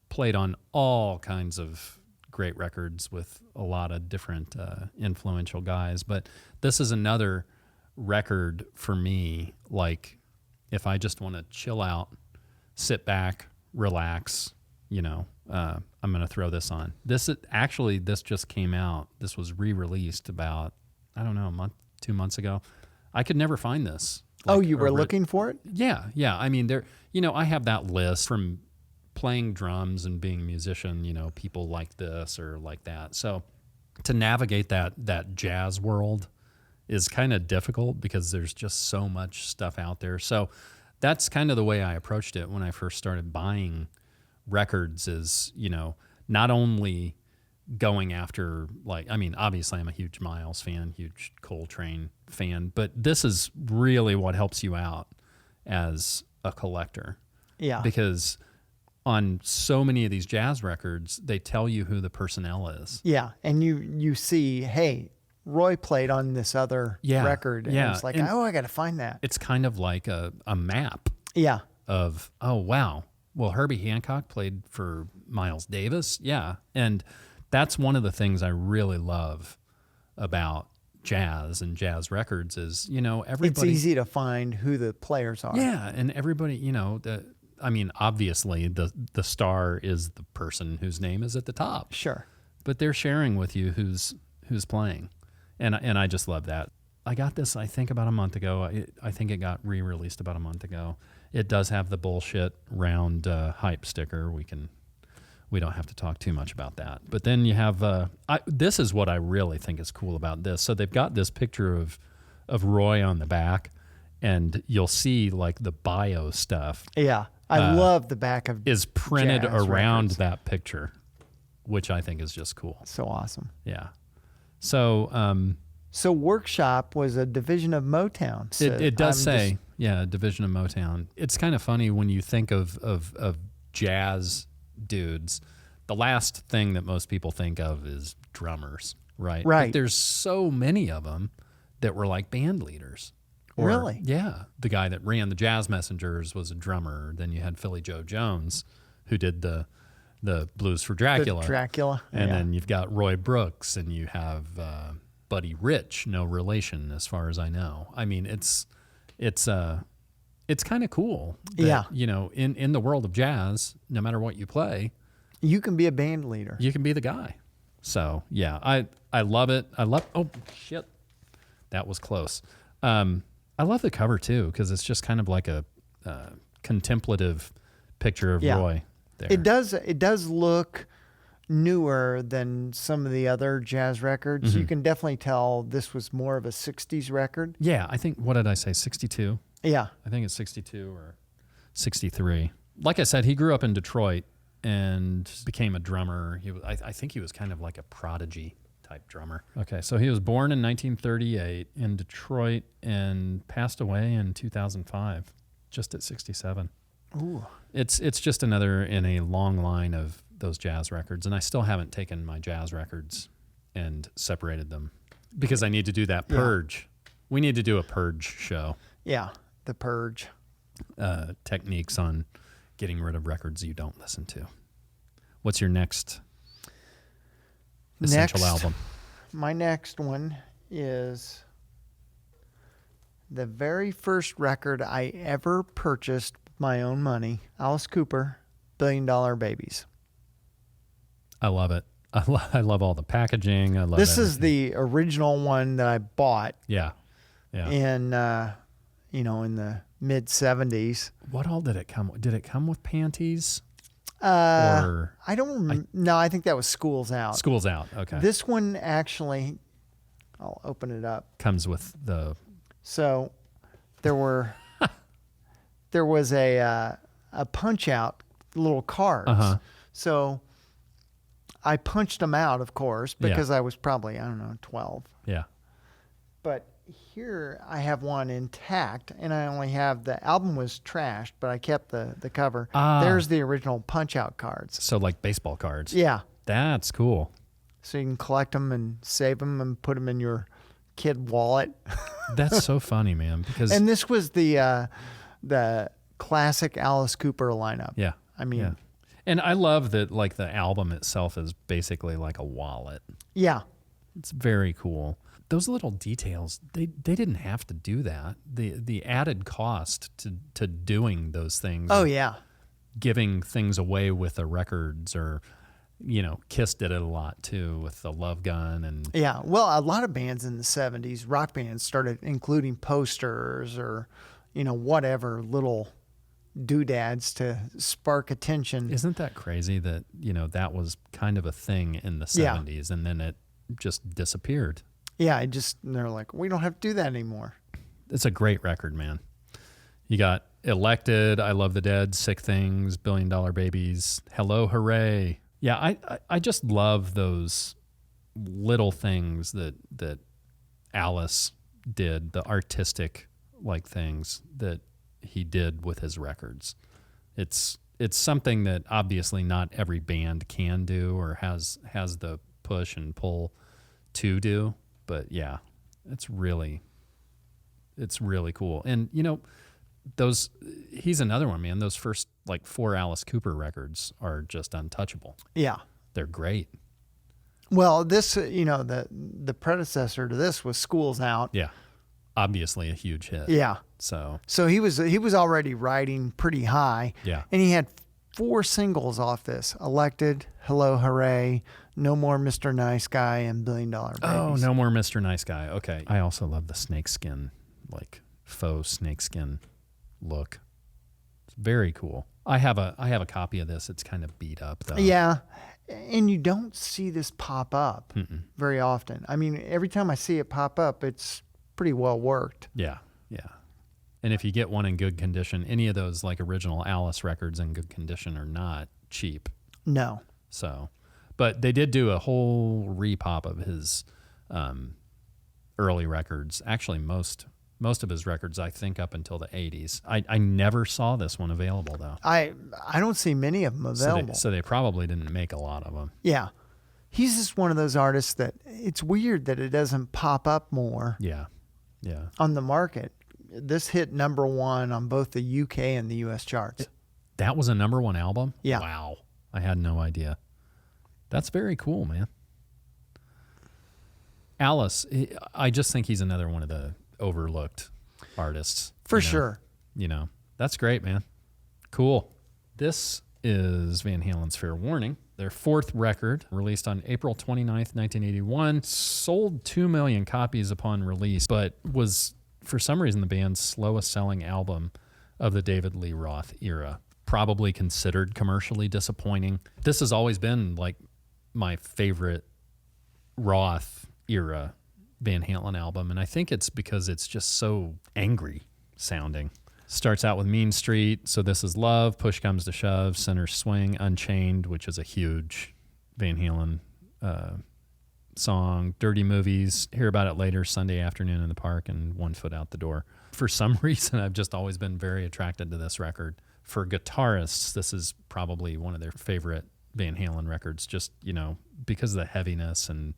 played on all kinds of great records with a lot of different influential guys. But this is another record for me, like if I just want to chill out, sit back, relax, I'm going to throw this on. This just came out. This was re-released about, I don't know, a month, 2 months ago. I could never find this. You were looking for it? Yeah. Yeah. I mean, I have that list from playing drums and being a musician, people like this or like that. So to navigate that jazz world is kind of difficult because there's just so much stuff out there. So that's kind of the way I approached it when I first started buying records is, not only going after obviously I'm a huge Miles fan, huge Coltrane fan, but this is really what helps you out as a collector. Yeah. Because on so many of these jazz records, they tell you who the personnel is. Yeah. And you see, hey, Roy played on this other record. And it's like, I got to find that. It's kind of like a map. Yeah. Of, oh, wow. Well, Herbie Hancock played for Miles Davis. Yeah. And that's one of the things I really love about jazz and jazz records is, everybody. It's easy to find who the players are. Yeah. And everybody, obviously the star is the person whose name is at the top. Sure. But they're sharing with you who's playing. And I just love that. I got this, I think, about a month ago. I think it got re-released about a month ago. It does have the bullshit round hype sticker. We don't have to talk too much about that. But then you have, this is what I really think is cool about this. So they've got this picture of Roy on the back, and you'll see like the bio stuff. Yeah. I love the back of is printed around records. That picture, which I think is just cool. So awesome. Yeah. So, so Workshop was a division of Motown. So it does say, division of Motown. It's kind of funny when you think of jazz dudes. The last thing that most people think of is drummers, right? Right. But there's so many of them that were like band leaders. Really? Yeah. The guy that ran the Jazz Messengers was a drummer. Then you had Philly Joe Jones, who did the Blues for Dracula. And then you've got Roy Brooks, and you have Buddy Rich, no relation as far as I know. I mean, it's kind of cool that, in the world of jazz, no matter what you play, you can be a band leader. You can be the guy. So yeah, I love it. Oh shit, that was close. I love the cover too because it's just kind of like a contemplative picture of Roy. There. It does look newer than some of the other jazz records. You can definitely tell this was more of a 60s record. Yeah, I think, what did I say, 62? Yeah. I think it's 62 or 63. Like I said, he grew up in Detroit and became a drummer. I think he was kind of like a prodigy type drummer. Okay, so he was born in 1938 in Detroit and passed away in 2005, just at 67. Ooh. It's just another in a long line of those jazz records, and I still haven't taken my jazz records and separated them because I need to do that purge. Yeah. We need to do a purge show. Yeah, the purge. Techniques on getting rid of records you don't listen to. What's your next essential album? My next one is the very first record I ever purchased with my own money, Alice Cooper, $1 Billion Babies. I love it. I love all the packaging. I love this everything. is the original one that I bought. Yeah. In in the mid 70s. What all did it come with? Did it come with panties? I don't remember. No, I think that was School's Out. School's Out. Okay. This one actually, I'll open it up. Comes with the. So, there was a punch out little cards. So, I punched them out, of course, because I was probably, 12. Yeah. But here I have one intact, and I only have the album was trashed, but I kept the cover. There's the original punch out cards. So like baseball cards. Yeah. That's cool. So you can collect them and save them and put them in your kid wallet. That's so funny, man. Because and this was the classic Alice Cooper lineup. Yeah. I mean. Yeah. And I love that, like, the album itself is basically like a wallet. Yeah. It's very cool. Those little details, they didn't have to do that. The added cost to doing those things. Oh, yeah. Giving things away with the records, or, Kiss did it a lot, too, with the Love Gun. And yeah. Well, a lot of bands in the 70s, rock bands, started including posters or, whatever little doodads to spark attention. Isn't that crazy that, that was kind of a thing in the 70s and then it just disappeared? Yeah, they're like, we don't have to do that anymore. It's a great record, man. You got Elected, I Love the Dead, Sick Things, $1 Billion Babies, Hello, Hooray. Yeah, I just love those little things that Alice did, the artistic things that he did with his records. It's something that obviously not every band can do or has the push and pull to do, but yeah, it's really cool. And he's another one, man. Those first 4 Alice Cooper records are just untouchable. Yeah, they're great. Well, this the predecessor to this was School's Out. Yeah, obviously a huge hit. Yeah. So he was already riding pretty high. Yeah. And he had 4 singles off this: Elected, Hello, Hooray, No More Mr. Nice Guy, and $1 Billion Babies. Oh, No More Mr. Nice Guy. Okay. I also love the snakeskin, faux snakeskin look. It's very cool. I have a copy of this. It's kind of beat up though. Yeah. And you don't see this pop up very often. I mean, every time I see it pop up, it's pretty well worked. Yeah. Yeah. And if you get one in good condition, any of those original Alice records in good condition are not cheap. No. So, but they did do a whole repop of his early records. Actually, most of his records, I think, up until the 80s. I never saw this one available, though. I don't see many of them available. So they probably didn't make a lot of them. Yeah. He's just one of those artists that it's weird that it doesn't pop up more. Yeah. Yeah. On the market. This hit number 1 on both the UK and the US charts. That was a number 1 album? Yeah. Wow. I had no idea. That's very cool, man. Alice, I just think he's another one of the overlooked artists. For sure. That's great, man. Cool. This is Van Halen's Fair Warning. Their fourth record, released on April 29th, 1981, sold 2 million copies upon release, but was, for some reason, the band's slowest selling album of the David Lee Roth era. Probably considered commercially disappointing. This has always been like my favorite Roth era Van Halen album, and I think it's because it's just so angry sounding. Starts out with Mean Street, So This Is Love, Push Comes to Shove, Center Swing, Unchained, which is a huge Van Halen song, Dirty Movies, Hear About It Later, Sunday Afternoon in the Park, and One Foot Out the Door. For some reason, I've just always been very attracted to this record. For guitarists, this is probably one of their favorite Van Halen records, just, because of the heaviness and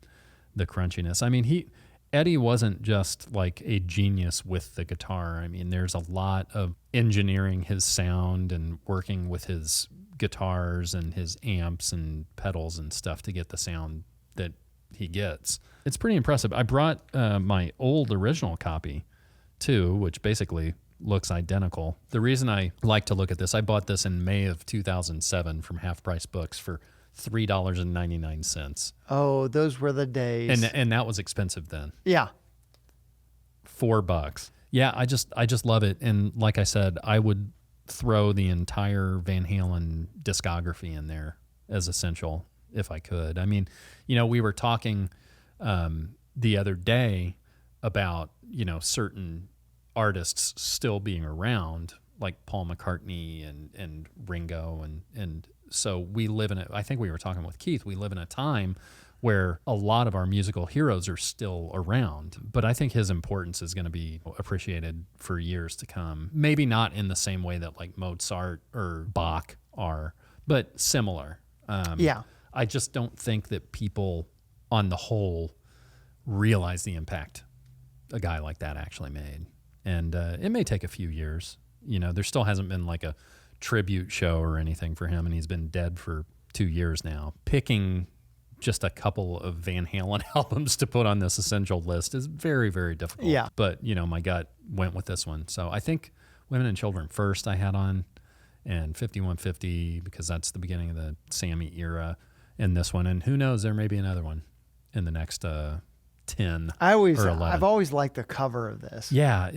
the crunchiness. I mean, Eddie wasn't just like a genius with the guitar. I mean, there's a lot of engineering his sound and working with his guitars and his amps and pedals and stuff to get the sound that he gets. It's pretty impressive. I brought my old original copy too, which basically looks identical. The reason I like to look at this, I bought this in May of 2007 from Half Price Books for $3.99. Oh, those were the days. And that was expensive then. Yeah. $4. Yeah, I just love it. And like I said, I would throw the entire Van Halen discography in there as essential if I could. I mean, we were talking the other day about, certain artists still being around, like Paul McCartney and Ringo, and so we live in I think we were talking with Keith, we live in a time where a lot of our musical heroes are still around, but I think his importance is going to be appreciated for years to come. Maybe not in the same way that like Mozart or Bach are, but similar. Yeah. I just don't think that people on the whole realize the impact a guy like that actually made. And it may take a few years. There still hasn't been like a tribute show or anything for him, and he's been dead for 2 years now. Picking just a couple of Van Halen albums to put on this essential list is very, very difficult. Yeah. But, my gut went with this one. So I think Women and Children First I had on, and 5150, because that's the beginning of the Sammy era, and this one. And who knows, there may be another one in the next 10 or 11. I've always liked the cover of this. Yeah,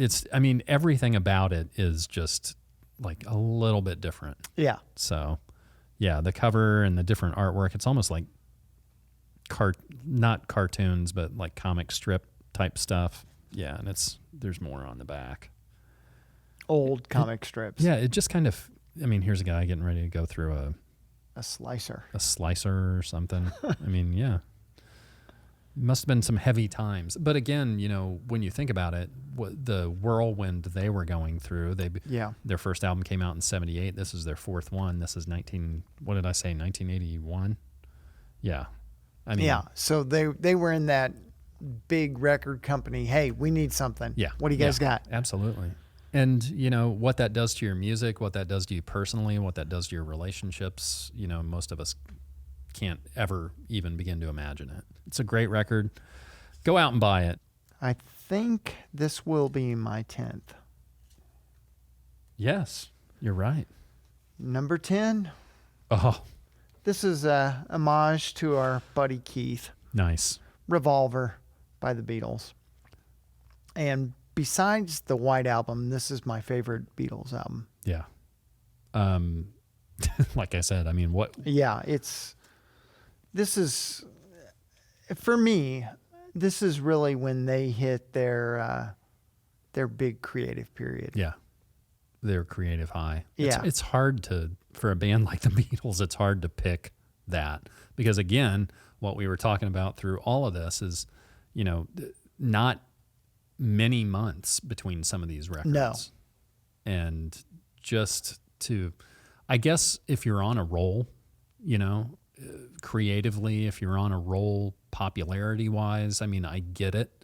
everything about it is just like a little bit different. Yeah. So, yeah, the cover and the different artwork, it's almost like not cartoons, but like comic strip type stuff. Yeah, and there's more on the back. Old comic strips. Yeah, it just kind of, here's a guy getting ready to go through a slicer. A slicer or something. Yeah. Must have been some heavy times. But again, when you think about it, the whirlwind they were going through, their first album came out in 1978. This is their fourth one. This is 1981? Yeah. So they were in that big record company. Hey, we need something. Yeah. What do you guys got? Absolutely. And, what that does to your music, what that does to you personally, what that does to your relationships, most of us can't ever even begin to imagine it. It's a great record. Go out and buy it. I think this will be my 10th. Yes, you're right. Number 10. Oh. This is a homage to our buddy Keith. Nice. Revolver by the Beatles. And besides the White Album, this is my favorite Beatles album. Yeah. Like I said, what? Yeah, this is, for me, this is really when they hit their big creative period. Yeah. Their creative high. Yeah. It's hard for a band like the Beatles, it's hard to pick that. Because again, what we were talking about through all of this is, not many months between some of these records. No. And just I guess if you're on a roll, creatively, if you're on a roll popularity-wise, I get it,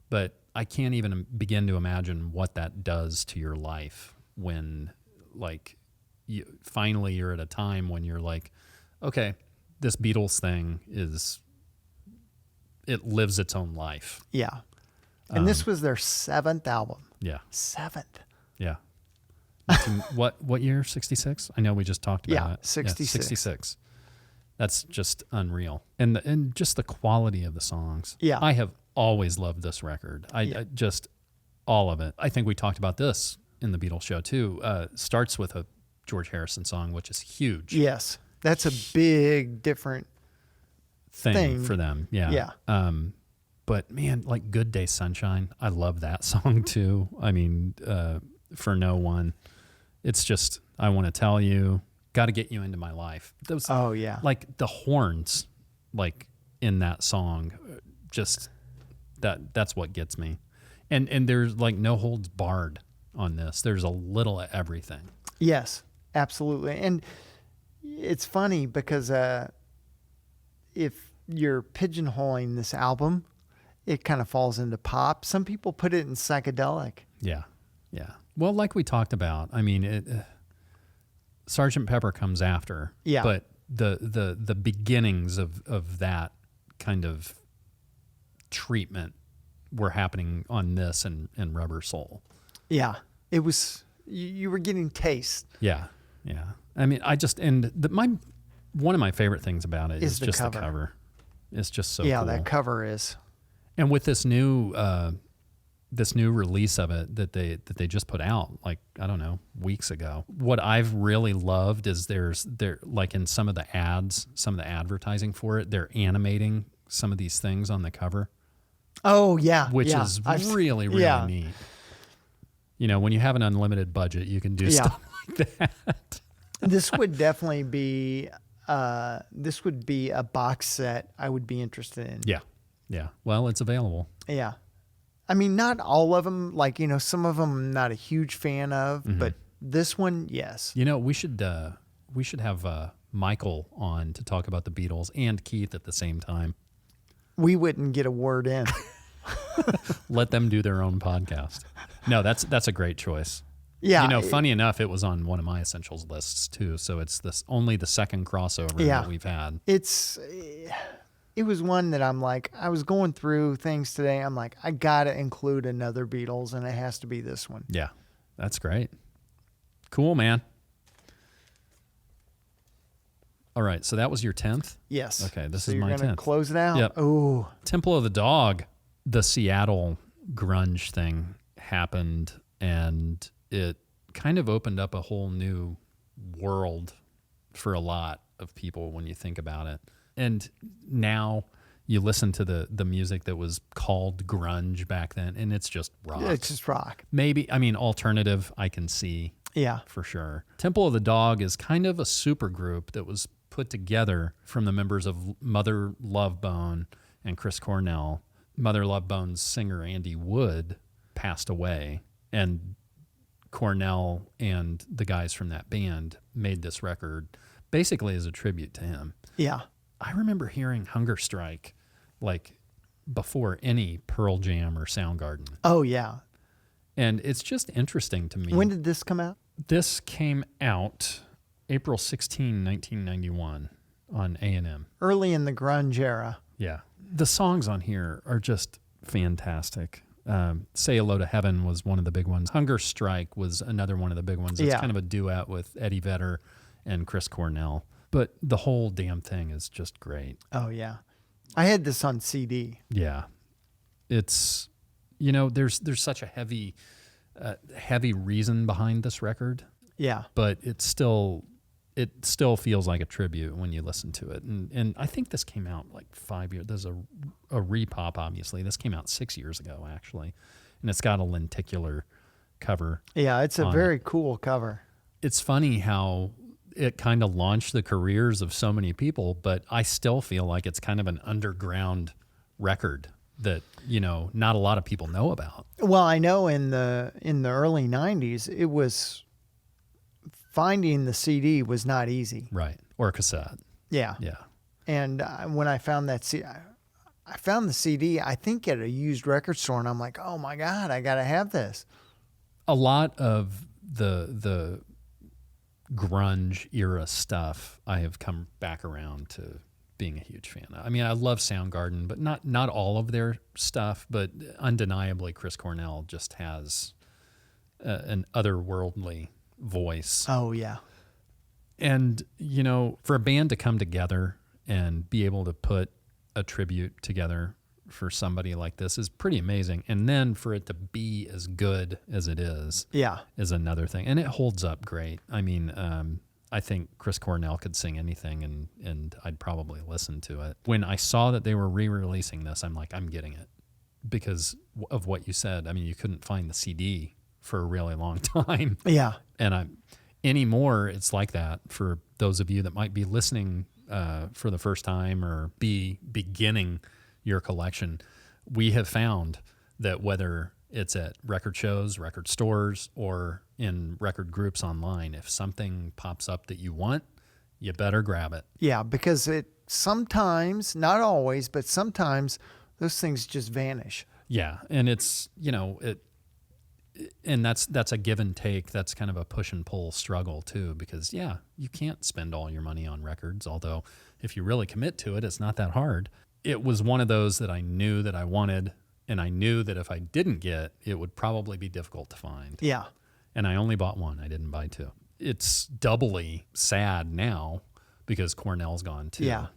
but I can't even begin to imagine what that does to your life when, like, finally you're at a time when you're like, okay, this Beatles thing it lives its own life. Yeah. And this was their 7th album. Yeah. 7th. Yeah. What year? 66? I know we just talked about it. 66. 66. That's just unreal. And just the quality of the songs. Yeah. I have always loved this record. I just, all of it. I think we talked about this in the Beatles show too. Starts with a George Harrison song, which is huge. Yes. That's a big, different thing for them. Yeah. Yeah. But man, like Good Day Sunshine, I love that song too. I mean, For No One, it's just, I Want to Tell You, Got to Get You Into My Life. Those, like the horns, like in that song, just that's what gets me. And there's like no holds barred on this. There's a little of everything. Yes, absolutely. And it's funny because if you're pigeonholing this album, it kind of falls into pop. Some people put it in psychedelic. Yeah, yeah. Well, like we talked about, I mean, Sgt. Pepper comes after. Yeah. But the beginnings of that kind of treatment were happening on this and Rubber Soul. Yeah. It was, you were getting taste. Yeah, yeah. I mean, one of my favorite things about it is just the cover. It's just so cool. Yeah, that cover is. And with this new release of it that they just put out, like, I don't know, weeks ago. What I've really loved is there like in some of the ads, some of the advertising for it, they're animating some of these things on the cover. Oh yeah, which is really neat. You know, when you have an unlimited budget, you can do stuff like that. This would definitely be a box set I would be interested in. Yeah. Yeah. Well, it's available. Yeah. I mean, not all of them, like, you know, some of them I'm not a huge fan of, but this one, yes. You know, we should have Michael on to talk about the Beatles and Keith at the same time. We wouldn't get a word in. Let them do their own podcast. No, that's a great choice. Yeah. You know, funny enough, it was on one of my essentials lists too. So it's only the second crossover that we've had. It was one that I'm like, I was going through things today. I'm like, I got to include another Beatles, and it has to be this one. Yeah, that's great. Cool, man. All right, so that was your 10th? Yes. Okay, this so is my 10th. You're going to close it out? Yep. Oh. Temple of the Dog. The Seattle grunge thing happened, and it kind of opened up a whole new world for a lot of people when you think about it. And now you listen to the music that was called grunge back then, and it's just rock. It's just rock. Maybe, I mean, alternative I can see. Yeah. For sure. Temple of the Dog is kind of a super group that was put together from the members of Mother Love Bone and Chris Cornell. Mother Love Bone's singer Andy Wood passed away, and Cornell and the guys from that band made this record basically as a tribute to him. Yeah. I remember hearing Hunger Strike like before any Pearl Jam or Soundgarden. Oh, yeah. And it's just interesting to me. When did this come out? This came out April 16, 1991 on A&M. Early in the grunge era. Yeah. The songs on here are just fantastic. Say Hello to Heaven was one of the big ones. Hunger Strike was another one of the big ones. It's kind of a duet with Eddie Vedder and Chris Cornell. But the whole damn thing is just great. Oh, yeah. I had this on CD. Yeah. It's, you know, there's such a heavy reason behind this record. Yeah. But it still feels like a tribute when you listen to it. And I think this came out like 5 years. There's a repop, obviously. This came out 6 years ago, actually. And it's got a lenticular cover. Yeah, it's a very cool cover. It's funny how it kind of launched the careers of so many people, but I still feel like it's kind of an underground record that, you know, not a lot of people know about. Well, I know in the early 90s, it was finding the CD was not easy. Right. Or a cassette. Yeah. Yeah. And when I found that CD, I found the CD, I think at a used record store, and I'm like, oh my God, I got to have this. A lot of the grunge era stuff I have come back around to being a huge fan of. I mean, I love Soundgarden, but not all of their stuff, but undeniably Chris Cornell just has an otherworldly voice. Oh, yeah. And, you know, for a band to come together and be able to put a tribute together for somebody like this is pretty amazing. And then for it to be as good as it is another thing. And it holds up great. I mean, I think Chris Cornell could sing anything and I'd probably listen to it. When I saw that they were re-releasing this, I'm like, I'm getting it because of what you said. I mean, you couldn't find the CD for a really long time. Yeah. And anymore, it's like that for those of you that might be listening for the first time or be beginning your collection. We have found that whether it's at record shows, record stores, or in record groups online, if something pops up that you want, you better grab it. Yeah, because it sometimes, not always, but sometimes those things just vanish. Yeah, and it's, and that's a give and take. That's kind of a push and pull struggle too, because you can't spend all your money on records, although if you really commit to it, it's not that hard. It was one of those that I knew that I wanted, and I knew that if I didn't get, it would probably be difficult to find. Yeah. And I only bought one. I didn't buy two. It's doubly sad now because Cornell's gone too. Yeah.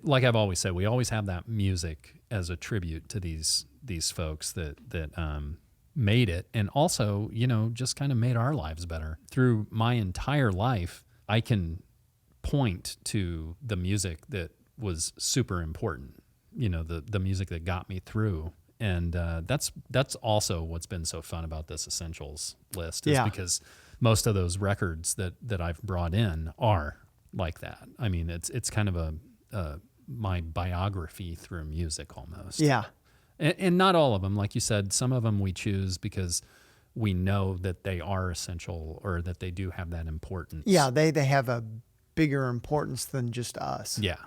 Like I've always said, we always have that music as a tribute to these folks that made it, and also, just kind of made our lives better. Through my entire life, I can point to the music that was super important, the music that got me through. And that's also what's been so fun about this essentials list is because most of those records that I've brought in are like that. I mean, it's kind of my biography through music almost. Yeah. And not all of them, like you said, some of them we choose because we know that they are essential or that they do have that importance. Yeah, they have a bigger importance than just us. Yeah.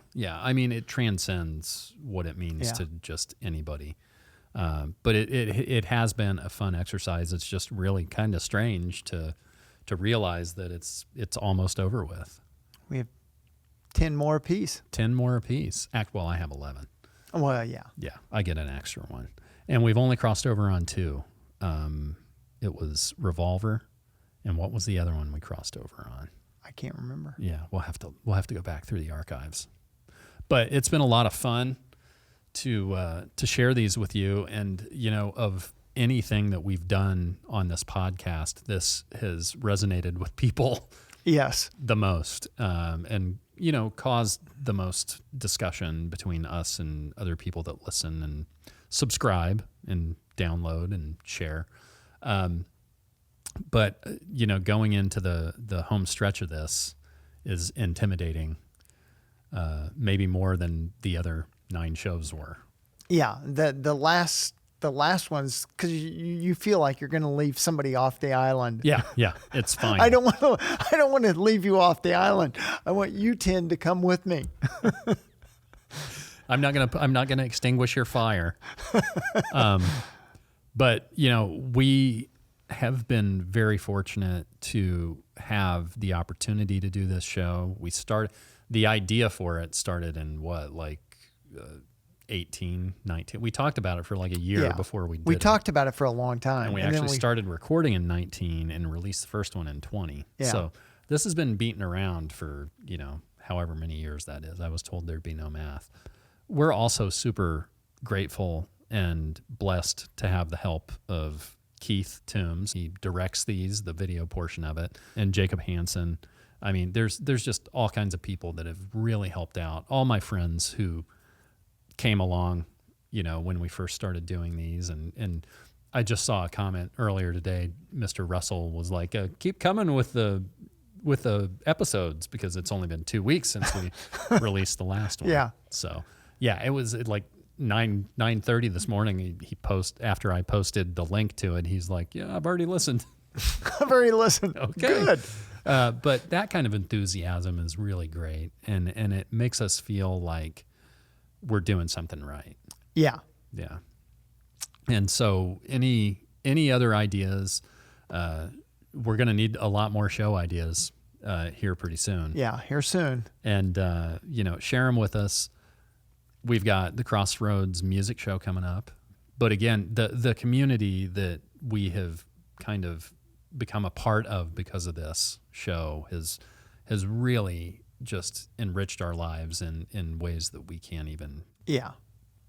I mean, it transcends what it means to just anybody. But it has been a fun exercise. It's just really kind of strange to realize that it's almost over with. We have 10 more apiece. 10 more apiece. Well, I have 11. Well, yeah. Yeah, I get an extra one. And we've only crossed over on 2. It was Revolver, and what was the other one we crossed over on? I can't remember. Yeah, we'll have to go back through the archives. But it's been a lot of fun to share these with you, and of anything that we've done on this podcast, this has resonated with people. Yes, the most, and caused the most discussion between us and other people that listen and subscribe and download and share. But going into the home stretch of this is intimidating, maybe more than the other 9 shows were. Yeah, the last ones, because you feel like you're going to leave somebody off the island. Yeah, it's fine. I don't want to leave you off the island. I want you 10 to come with me. I'm not gonna extinguish your fire. But we have been very fortunate to have the opportunity to do this show. The idea for it started in 18, 19. We talked about it for like a year before we did We talked about it for a long time. And we actually started recording in 19 and released the first one in 20. Yeah. So this has been beaten around for, however many years that is. I was told there'd be no math. We're also super grateful and blessed to have the help of Keith Toombs. He directs the video portion of it, and Jacob Hansen. I mean, there's just all kinds of people that have really helped out. All my friends who came along, when we first started doing these, and I just saw a comment earlier today. Mr. Russell was like, "Keep coming with the episodes because it's only been 2 weeks since we released the last one." Yeah. So it was like 9:30 this morning. He after I posted the link to it. He's like, "Yeah, I've already listened." I've already listened. Okay. Good. But that kind of enthusiasm is really great, and it makes us feel like we're doing something right. Yeah. Yeah. And so any other ideas, we're going to need a lot more show ideas here pretty soon. Yeah, here soon. And, share them with us. We've got the Crossroads music show coming up. But again, the community that we have kind of become a part of because of this show has really just enriched our lives in ways that we can't even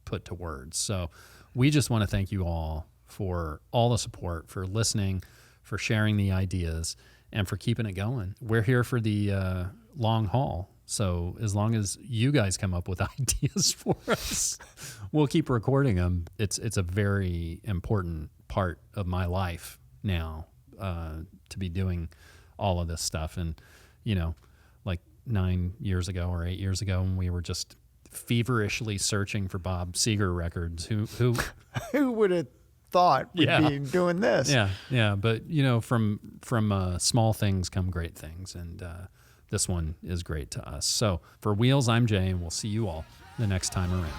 put to words. So we just want to thank you all for all the support, for listening, for sharing the ideas, and for keeping it going. We're here for the long haul. So as long as you guys come up with ideas for us, we'll keep recording them. It's a very important part of my life now, to be doing all of this stuff. And, like 9 years ago or 8 years ago, when we were just feverishly searching for Bob Seger records, who who would have thought we'd be doing this? Yeah. But from small things come great things, and this one is great to us. So for Wheels, I'm Jay, and we'll see you all the next time around.